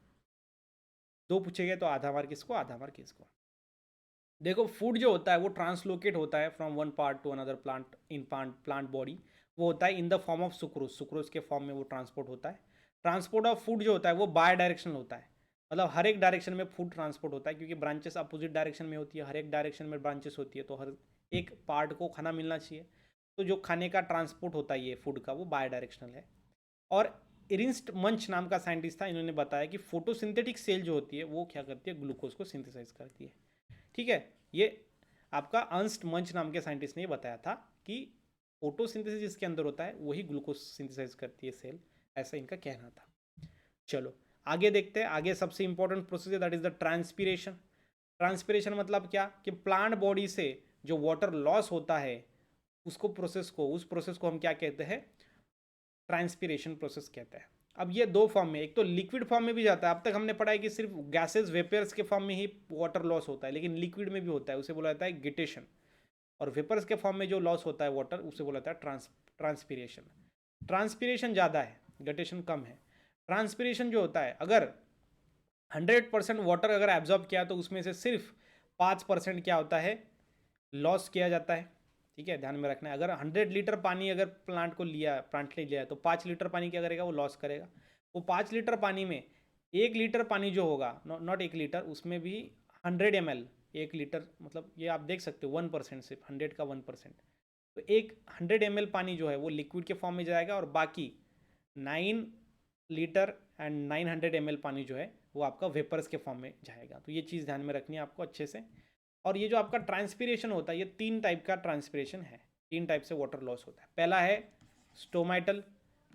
2 पूछे गए तो आधा मार्क इसको, आधा मार्क इसको। देखो फूड जो होता है वो ट्रांसलोकेट होता है from one part two another plant in plant body. वो होता है in the form of sucrose, sucrose के फॉर्म में वो ट्रांसपोर्ट होता है। ट्रांसपोर्ट ऑफ फूड जो होता है वो बाय डायरेक्शनल होता है, मतलब हर एक डायरेक्शन में फूड ट्रांसपोर्ट होता है, क्योंकि ब्रांचेस अपोजिट डायरेक्शन में होती है, हर एक डायरेक्शन में ब्रांचेस होती है, तो हर एक पार्ट को खाना मिलना चाहिए। तो जो खाने का ट्रांसपोर्ट होता है ये फूड का, वो बाय डायरेक्शनल है। और इरिंस्ट मंच नाम का साइंटिस्ट था, इन्होंने बताया कि फोटोसिंथेटिक सेल जो होती है वो क्या करती है, ग्लूकोज को सिंथेसाइज करती है। ठीक है, ये आपका अर्न्स्ट मंच नाम के साइंटिस्ट ने बताया था कि फोटोसिंथेसिस जिसके अंदर होता है वही ग्लूकोज सिंथेसाइज करती है सेल, ऐसा इनका कहना था। चलो आगे देखते हैं। आगे सबसे इंपॉर्टेंट प्रोसेस है that is the transpiration. Transpiration मतलब क्या, कि प्लांट बॉडी से जो वाटर लॉस होता है उसको उस प्रोसेस को हम क्या कहते हैं, ट्रांसपीरेशन प्रोसेस कहते हैं। अब ये 2 फॉर्म में, एक तो लिक्विड फॉर्म में भी जाता है। अब तक हमने पढ़ा है कि सिर्फ गैसेस वेपर्स के फॉर्म में ही वाटर लॉस होता है, लेकिन लिक्विड में भी होता है, उसे बोला जाता है गिटेशन। और वेपर्स के फॉर्म में जो लॉस होता है वाटर उसे बोला जाता है ट्रांसपीरेशन। ट्रांसपीरेशन ज़्यादा है, गटेशन कम है। ट्रांसपीरेशन जो होता है, अगर 100% वाटर अगर एब्जॉर्ब किया तो उसमें से सिर्फ 5% क्या होता है, लॉस किया जाता है। ठीक है, ध्यान में रखना है। अगर 100 लीटर पानी अगर प्लांट ने लिया तो 5 लीटर पानी क्या करेगा, वो लॉस करेगा। वो 5 लीटर पानी में 1 लीटर पानी जो होगा, नॉट 1 लीटर, उसमें भी 100 ml, 1 लीटर मतलब ये आप देख सकते हो 1%, सिर्फ 100 का 1%। तो एक 100 ml पानी जो है वो लिक्विड के फॉर्म में जाएगा, और बाकी 9 लीटर एंड 900 ml पानी जो है वो आपका वेपर्स के फॉर्म में जाएगा। तो ये चीज़ ध्यान में रखनी है आपको अच्छे से। और ये जो आपका ट्रांसपीरेशन होता है, ये 3 टाइप का ट्रांसपीरेशन है, 3 टाइप से वाटर लॉस होता है। पहला है स्टोमेटल,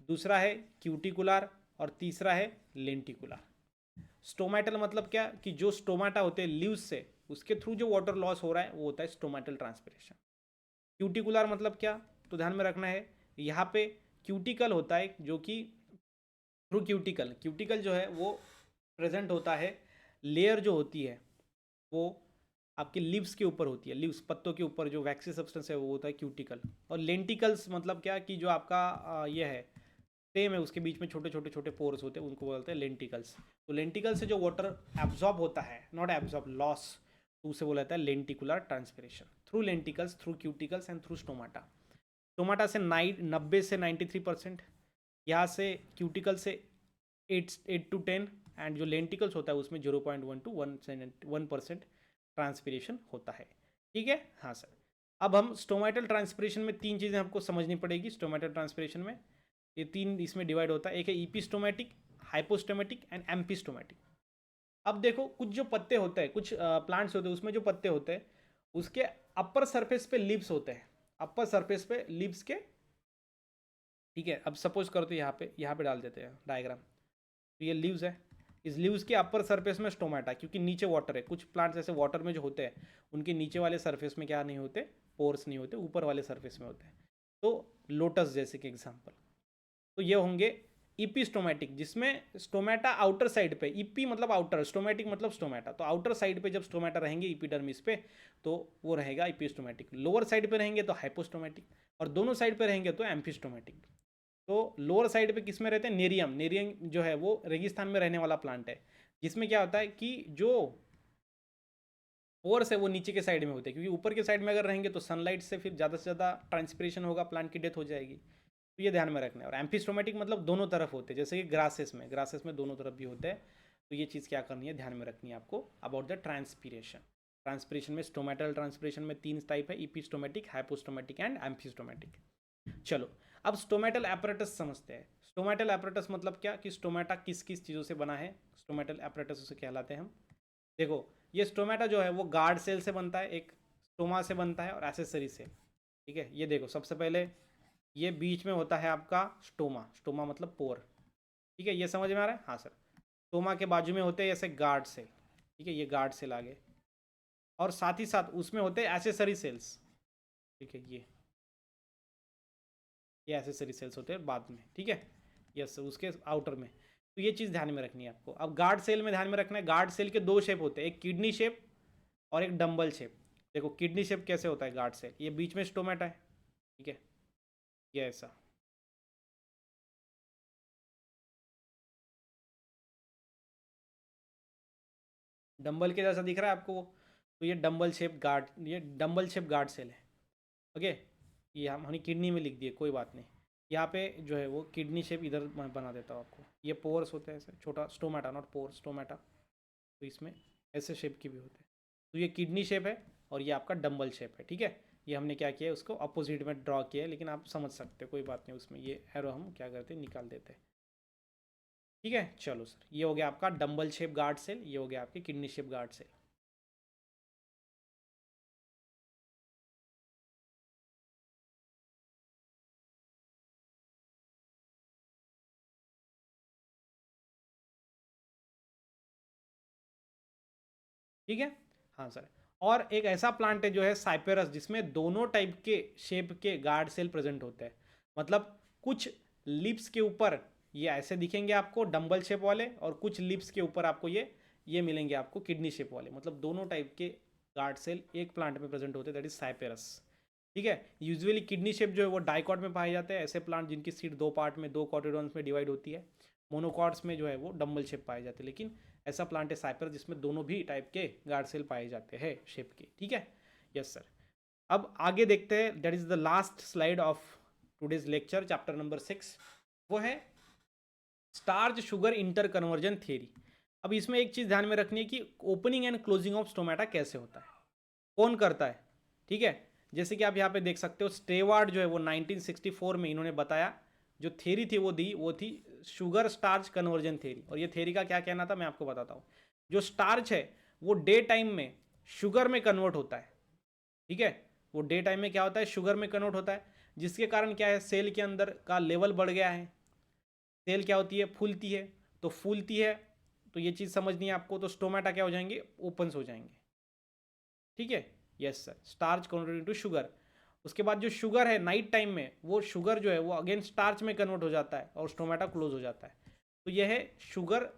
दूसरा है क्यूटिकुलर, और तीसरा है लेंटिकुलर। स्टोमेटल मतलब क्या, कि जो स्टोमाटा होते हैं लीव्स से, उसके थ्रू जो वाटर लॉस हो रहा है वो होता है स्टोमेटल ट्रांसपीरेशन। क्यूटिकुलर मतलब क्या, तो ध्यान में रखना है, यहाँ पे क्यूटिकल होता है जो कि थ्रू क्यूटिकल जो है वो प्रेजेंट होता है, लेयर जो होती है वो आपके लिव्स के ऊपर होती है, लिव्स पत्तों के ऊपर जो वैक्सी सब्सटेंस है वो होता है क्यूटिकल। और लेंटिकल्स मतलब क्या, कि जो आपका ये है स्टेम है उसके बीच में छोटे छोटे छोटे पोर्स होते हैं, उनको बोलते हैं लेंटिकल्स। तो लेंटिकल से जो वाटर एब्जॉर्ब होता है, नॉट एब्जॉर्ब, लॉस, तो उसे बोला जाता है lenticular transpiration, through lenticels, through cuticles and through stomata. Stomata से 90 से 93%, यहाँ से क्यूटिकल से 8 to 10, एंड जो लेंटिकल्स होता है उसमें 0.1 to 1% ट्रांसपीरेशन होता है। ठीक है, हाँ सर। अब हम स्टोमेटल ट्रांसपीरेशन में 3 चीज़ें हमको समझनी पड़ेगी। स्टोमेटल ट्रांसपीरेशन में ये 3 इसमें डिवाइड होता है, एक है ईपीस्टोमेटिक, हाइपोस्टोमेटिक एंड एम्पीस्टोमेटिक। अब देखो कुछ जो पत्ते होते हैं, कुछ प्लांट्स होते हैं, उसमें जो पत्ते होते हैं उसके अपर सरफेस पे लीव्स होते हैं, अपर सरफेस पे लीव्स के। ठीक है, अब सपोज करो तो यहाँ पे डाल देते हैं डायग्राम। तो ये लीव्स है, इस लीव्स के अपर सरफेस में स्टोमेटा, क्योंकि नीचे वाटर है। कुछ प्लांट्स ऐसे वाटर में जो होते हैं उनके नीचे वाले सरफेस में क्या नहीं होते, पोर्स नहीं होते, ऊपर वाले सरफेस में होते हैं। तो लोटस जैसे कि एग्जांपल। तो ये होंगे इपीस्टोमेटिक, जिसमें स्टोमेटा आउटर साइड पे, इपी मतलब आउटर, स्टोमेटिक मतलब स्टोमेटा, तो आउटर साइड पे जब स्टोमेटा रहेंगे इपीडर्मिस पे तो वो रहेगा इपीस्टोमेटिक, लोअर साइड पे रहेंगे तो हाइपोस्टोमेटिक, और दोनों साइड पे रहेंगे तो एम्फीस्टोमेटिक। तो लोअर साइड पे किस में रहते हैं, नेरियम, नेरियम जो है वो रेगिस्तान में रहने वाला प्लांट है, जिसमें क्या होता है कि जो पोर्स है वो नीचे के साइड में होते हैं, क्योंकि ऊपर के साइड में अगर रहेंगे तो सनलाइट से फिर ज़्यादा से ज़्यादा ट्रांसपिरेशन होगा, प्लांट की डेथ हो जाएगी, तो ये ध्यान में रखना है। और एम्फीस्टोमेटिक मतलब दोनों तरफ होते हैं, जैसे कि ग्रासेस में दोनों तरफ भी होते हैं, तो ये चीज़ क्या करनी है, ध्यान में रखनी है आपको अबाउट द ट्रांसपीरेशन। ट्रांसपीरेशन में स्टोमेटल ट्रांसपीरेशन में 3 टाइप है, इपीस्टोमेटिक, हाइपोस्टोमेटिक एंड एम्फीस्टोमेटिक। चलो अब स्टोमेटल एपरेटस समझते हैं। स्टोमेटल एपरेटस मतलब क्या, कि स्टोमेटा किस किस चीज़ों से बना है, स्टोमेटल एपरेटस उसे कहलाते हैं हम। देखो ये स्टोमेटा जो है वो गार्ड सेल से बनता है, एक स्टोमा से बनता है और एसेसरी से, ठीक है। ये देखो सबसे पहले ये बीच में होता है आपका स्टोमा, स्टोमा मतलब पोर, ठीक है, ये समझ में आ रहा है, हाँ सर। स्टोमा के बाजू में होते हैं ऐसे गार्ड सेल, ठीक है, ये गार्ड सेल आगे, और साथ ही साथ उसमें होते हैं एसेसरी सेल्स, ठीक है, ये एसेसरी सेल्स होते हैं बाद में, ठीक है, यस उसके आउटर में। तो ये चीज़ ध्यान में रखनी है आपको। अब गार्ड सेल में ध्यान में रखना है, गार्ड सेल के 2 शेप होते हैं, एक किडनी शेप और एक डम्बल शेप। देखो किडनी शेप कैसे होता है गार्ड सेल, ये बीच में स्टोमेटा है, ठीक है, ये ऐसा। डंबल के जैसा दिख रहा है आपको, तो ये डंबल शेप गार्ड, ये डंबल शेप गार्ड सेल है, ओके। ये हमने किडनी में लिख दिए, कोई बात नहीं। यहाँ पे जो है वो किडनी शेप इधर मैं बना देता हूँ आपको। ये पोर्स होते हैं ऐसे, छोटा स्टोमेटा, नॉट पोर, स्टोमेटा, तो इसमें ऐसे शेप की भी होते हैं। तो ये किडनी शेप है और ये आपका डंबल शेप है, ठीक है। ये हमने क्या किया है, उसको अपोजिट में ड्रॉ किया है, लेकिन आप समझ सकते हो, कोई बात नहीं, उसमें ये एरो हम क्या करते हैं, निकाल देते हैं, ठीक है। चलो सर, ये हो गया आपका डंबल शेप गार्ड सेल, ये हो गया आपकी किडनी शेप गार्ड सेल। ठीक है, हाँ सर। और एक ऐसा प्लांट है जो है साइपेरस, जिसमें दोनों टाइप के शेप के गार्ड सेल प्रेजेंट होते हैं। मतलब कुछ लिप्स के ऊपर ये ऐसे दिखेंगे आपको डंबल शेप वाले, और कुछ लिप्स के ऊपर आपको ये मिलेंगे आपको किडनी शेप वाले। मतलब दोनों टाइप के गार्ड सेल एक प्लांट में प्रेजेंट होते हैं, दैट इज साइपेरस, ठीक है। यूजुअली किडनी शेप जो है वो डाइकॉट में पाए जाते हैं, ऐसे प्लांट जिनकी सीड 2 पार्ट में, 2 कॉटिडॉन्स में डिवाइड होती है। मोनोकॉट्स में जो है वो डंबल शेप पाए जाते हैं, लेकिन ऐसा प्लांट है साइपर जिसमें दोनों भी टाइप के गार्ड सेल पाए जाते हैं शेप के, ठीक है, यस सर। अब आगे देखते हैं, that is the last slide of today's lecture, chapter number 6, वो है starch sugar inter conversion theory. अब इसमें एक चीज़ ध्यान में रखनी है कि opening and closing of stomata कैसे होता है, कौन करता है, ठीक है। जैसे कि आप यहाँ पे देख सकते हो, स्टेवार्ड जो है वो 1964 में इन्होंने बताया, जो थ्योरी थी वो थी शुगर स्टार्च कन्वर्जन थ्योरी। और ये थ्योरी का क्या कहना था मैं आपको बताता हूँ। जो स्टार्च है वो डे टाइम में शुगर में कन्वर्ट होता है, ठीक है, वो डे टाइम में क्या होता है, शुगर में कन्वर्ट होता है, जिसके कारण क्या है, सेल के अंदर का लेवल बढ़ गया है। सेल क्या होती है, फूलती है, तो फूलती है, तो ये चीज़ समझनी है आपको। तो स्टोमेटा क्या हो जाएंगे, ओपन हो जाएंगे, ठीक है, yes sir. Starch convert into sugar. उसके बाद जो शुगर है नाइट टाइम में, वो शुगर जो है वो अगेन स्टार्च में कन्वर्ट हो जाता है और स्टोमेटा क्लोज हो जाता है। तो यह है sugar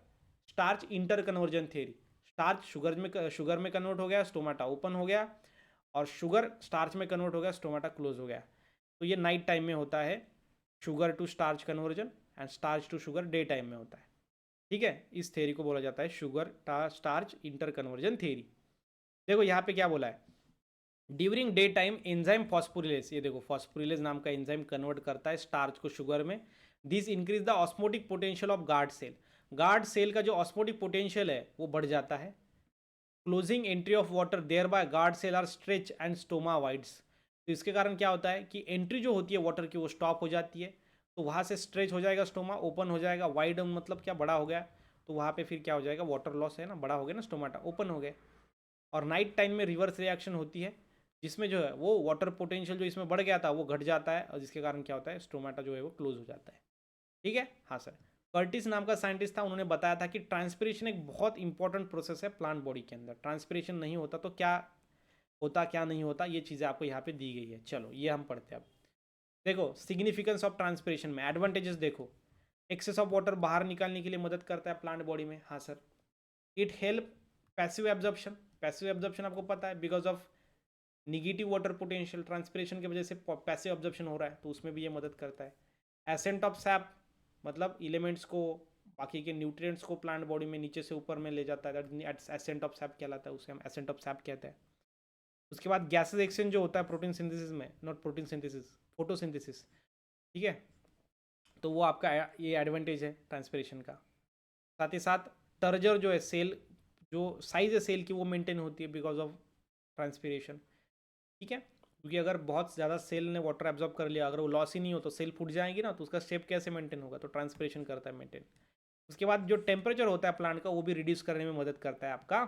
starch inter conversion theory. Starch sugar में कन्वर्ट हो गया, स्टोमेटा ओपन हो गया, और शुगर स्टार्च में कन्वर्ट हो गया, स्टोमेटा क्लोज हो गया। तो ये नाइट टाइम में होता है sugar to starch conversion, and starch to sugar day time में होता है, ठीक है। इस थ्योरी को बोला जाता है sugar starch inter conversion theory. देखो यहाँ पे क्या बोला है, ड्यूरिंग डे टाइम एंजाइम फॉस्फोरिलेज, ये देखो फॉस्फोरिलेज नाम का एंजाइम कन्वर्ट करता है स्टार्च को शुगर में। This increase the osmotic potential of guard cell. Guard cell का जो ऑस्मोटिक पोटेंशियल है वो बढ़ जाता है। Closing entry of water thereby guard cell are stretch and stoma widens. तो इसके कारण क्या होता है कि एंट्री जो होती है वाटर की वो स्टॉप हो जाती है, तो वहाँ से स्ट्रेच हो जाएगा, स्टोमा ओपन हो जाएगा, वाइड मतलब क्या, बड़ा हो गया, तो वहाँ पे फिर क्या हो जाएगा, वाटर लॉस है ना, बड़ा हो गया ना, स्टोमाटा ओपन हो गए। और नाइट टाइम में रिवर्स रिएक्शन होती है, जिसमें जो है वो वाटर पोटेंशियल जो इसमें बढ़ गया था वो घट जाता है, और जिसके कारण क्या होता है, स्टोमेटा जो है वो क्लोज हो जाता है, ठीक है, हाँ सर। कर्टिस नाम का साइंटिस्ट था, उन्होंने बताया था कि ट्रांसपिरेशन एक बहुत इंपॉर्टेंट प्रोसेस है प्लांट बॉडी के अंदर। ट्रांसपिरेशन नहीं होता तो क्या होता, क्या नहीं होता, ये चीज़ें आपको यहाँ पे दी गई है। चलो ये हम पढ़ते हैं अब। देखो सिग्निफिकेंस ऑफ ट्रांसपिरेशन में एडवांटेजेस देखो, एक्सेस ऑफ वाटर बाहर निकालने के लिए मदद करता है प्लांट बॉडी में, हाँ sir. It help passive absorption, passive absorption आपको पता है because of negative water potential, transpiration की वजह से पैसिव एब्जॉर्प्शन हो रहा है, तो उसमें भी ये मदद करता है। एसेंट ऑफ सैप, मतलब एलिमेंट्स को, बाकी के न्यूट्रिएंट्स को प्लांट बॉडी में नीचे से ऊपर में ले जाता है, एसेंट ऑफ सैप कहलाता है, उसे हम एसेंट ऑफ सैप कहते हैं। उसके बाद गैसेस एक्सचेंज जो होता है प्रोटीन सिंथेसिस में, नॉट प्रोटीन सिंथेसिस, फोटोसिंथेसिस, ठीक है, तो वो आपका ये एडवांटेज है ट्रांसपिरेशन का। साथ ही साथ टर्जर जो है, सेल जो साइज है सेल की वो मेंटेन होती है बिकॉज ऑफ ट्रांसपिरेशन, ठीक है, क्योंकि अगर बहुत ज़्यादा सेल ने वाटर एब्जॉर्ब कर लिया, अगर वो लॉस ही नहीं हो तो सेल फूट जाएगी ना, तो उसका शेप कैसे मेंटेन होगा, तो ट्रांसपिरेशन करता है मेंटेन। उसके बाद जो टेम्परेचर होता है प्लांट का वो भी रिड्यूस करने में मदद करता है आपका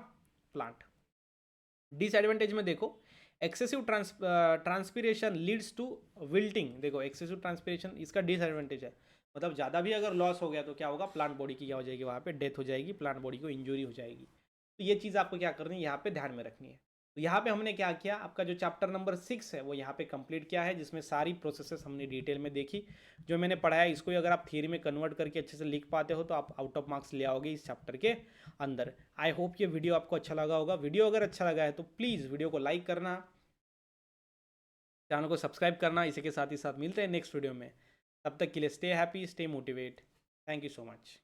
प्लांट। डिसएडवांटेज में देखो, excessive transpiration leads to wilting, देखो एक्सेसिव ट्रांसपिरेशन इसका डिसएडवांटेज है, मतलब ज़्यादा भी अगर लॉस हो गया तो क्या होगा, प्लांट बॉडी की क्या हो जाएगी, वहाँ पे डेथ हो जाएगी, प्लांट बॉडी को इंजरी हो जाएगी। तो ये चीज़ आपको क्या करनी है, यहाँ पे ध्यान में रखनी है। तो यहाँ पे हमने क्या किया, आपका जो चैप्टर नंबर 6 है वो यहाँ पे कंप्लीट किया है, जिसमें सारी प्रोसेसेस हमने डिटेल में देखी। जो मैंने पढ़ाया इसको अगर आप थियरी में कन्वर्ट करके अच्छे से लिख पाते हो तो आप आउट ऑफ मार्क्स ले आओगे इस चैप्टर के अंदर। आई होप ये वीडियो आपको अच्छा लगा होगा। वीडियो अगर अच्छा लगा है तो प्लीज़ वीडियो को लाइक करना, चैनल को सब्सक्राइब करना। इसी के साथ ही साथ मिलते हैं नेक्स्ट वीडियो में, तब तक के लिए stay happy, stay motivate. Thank you so much.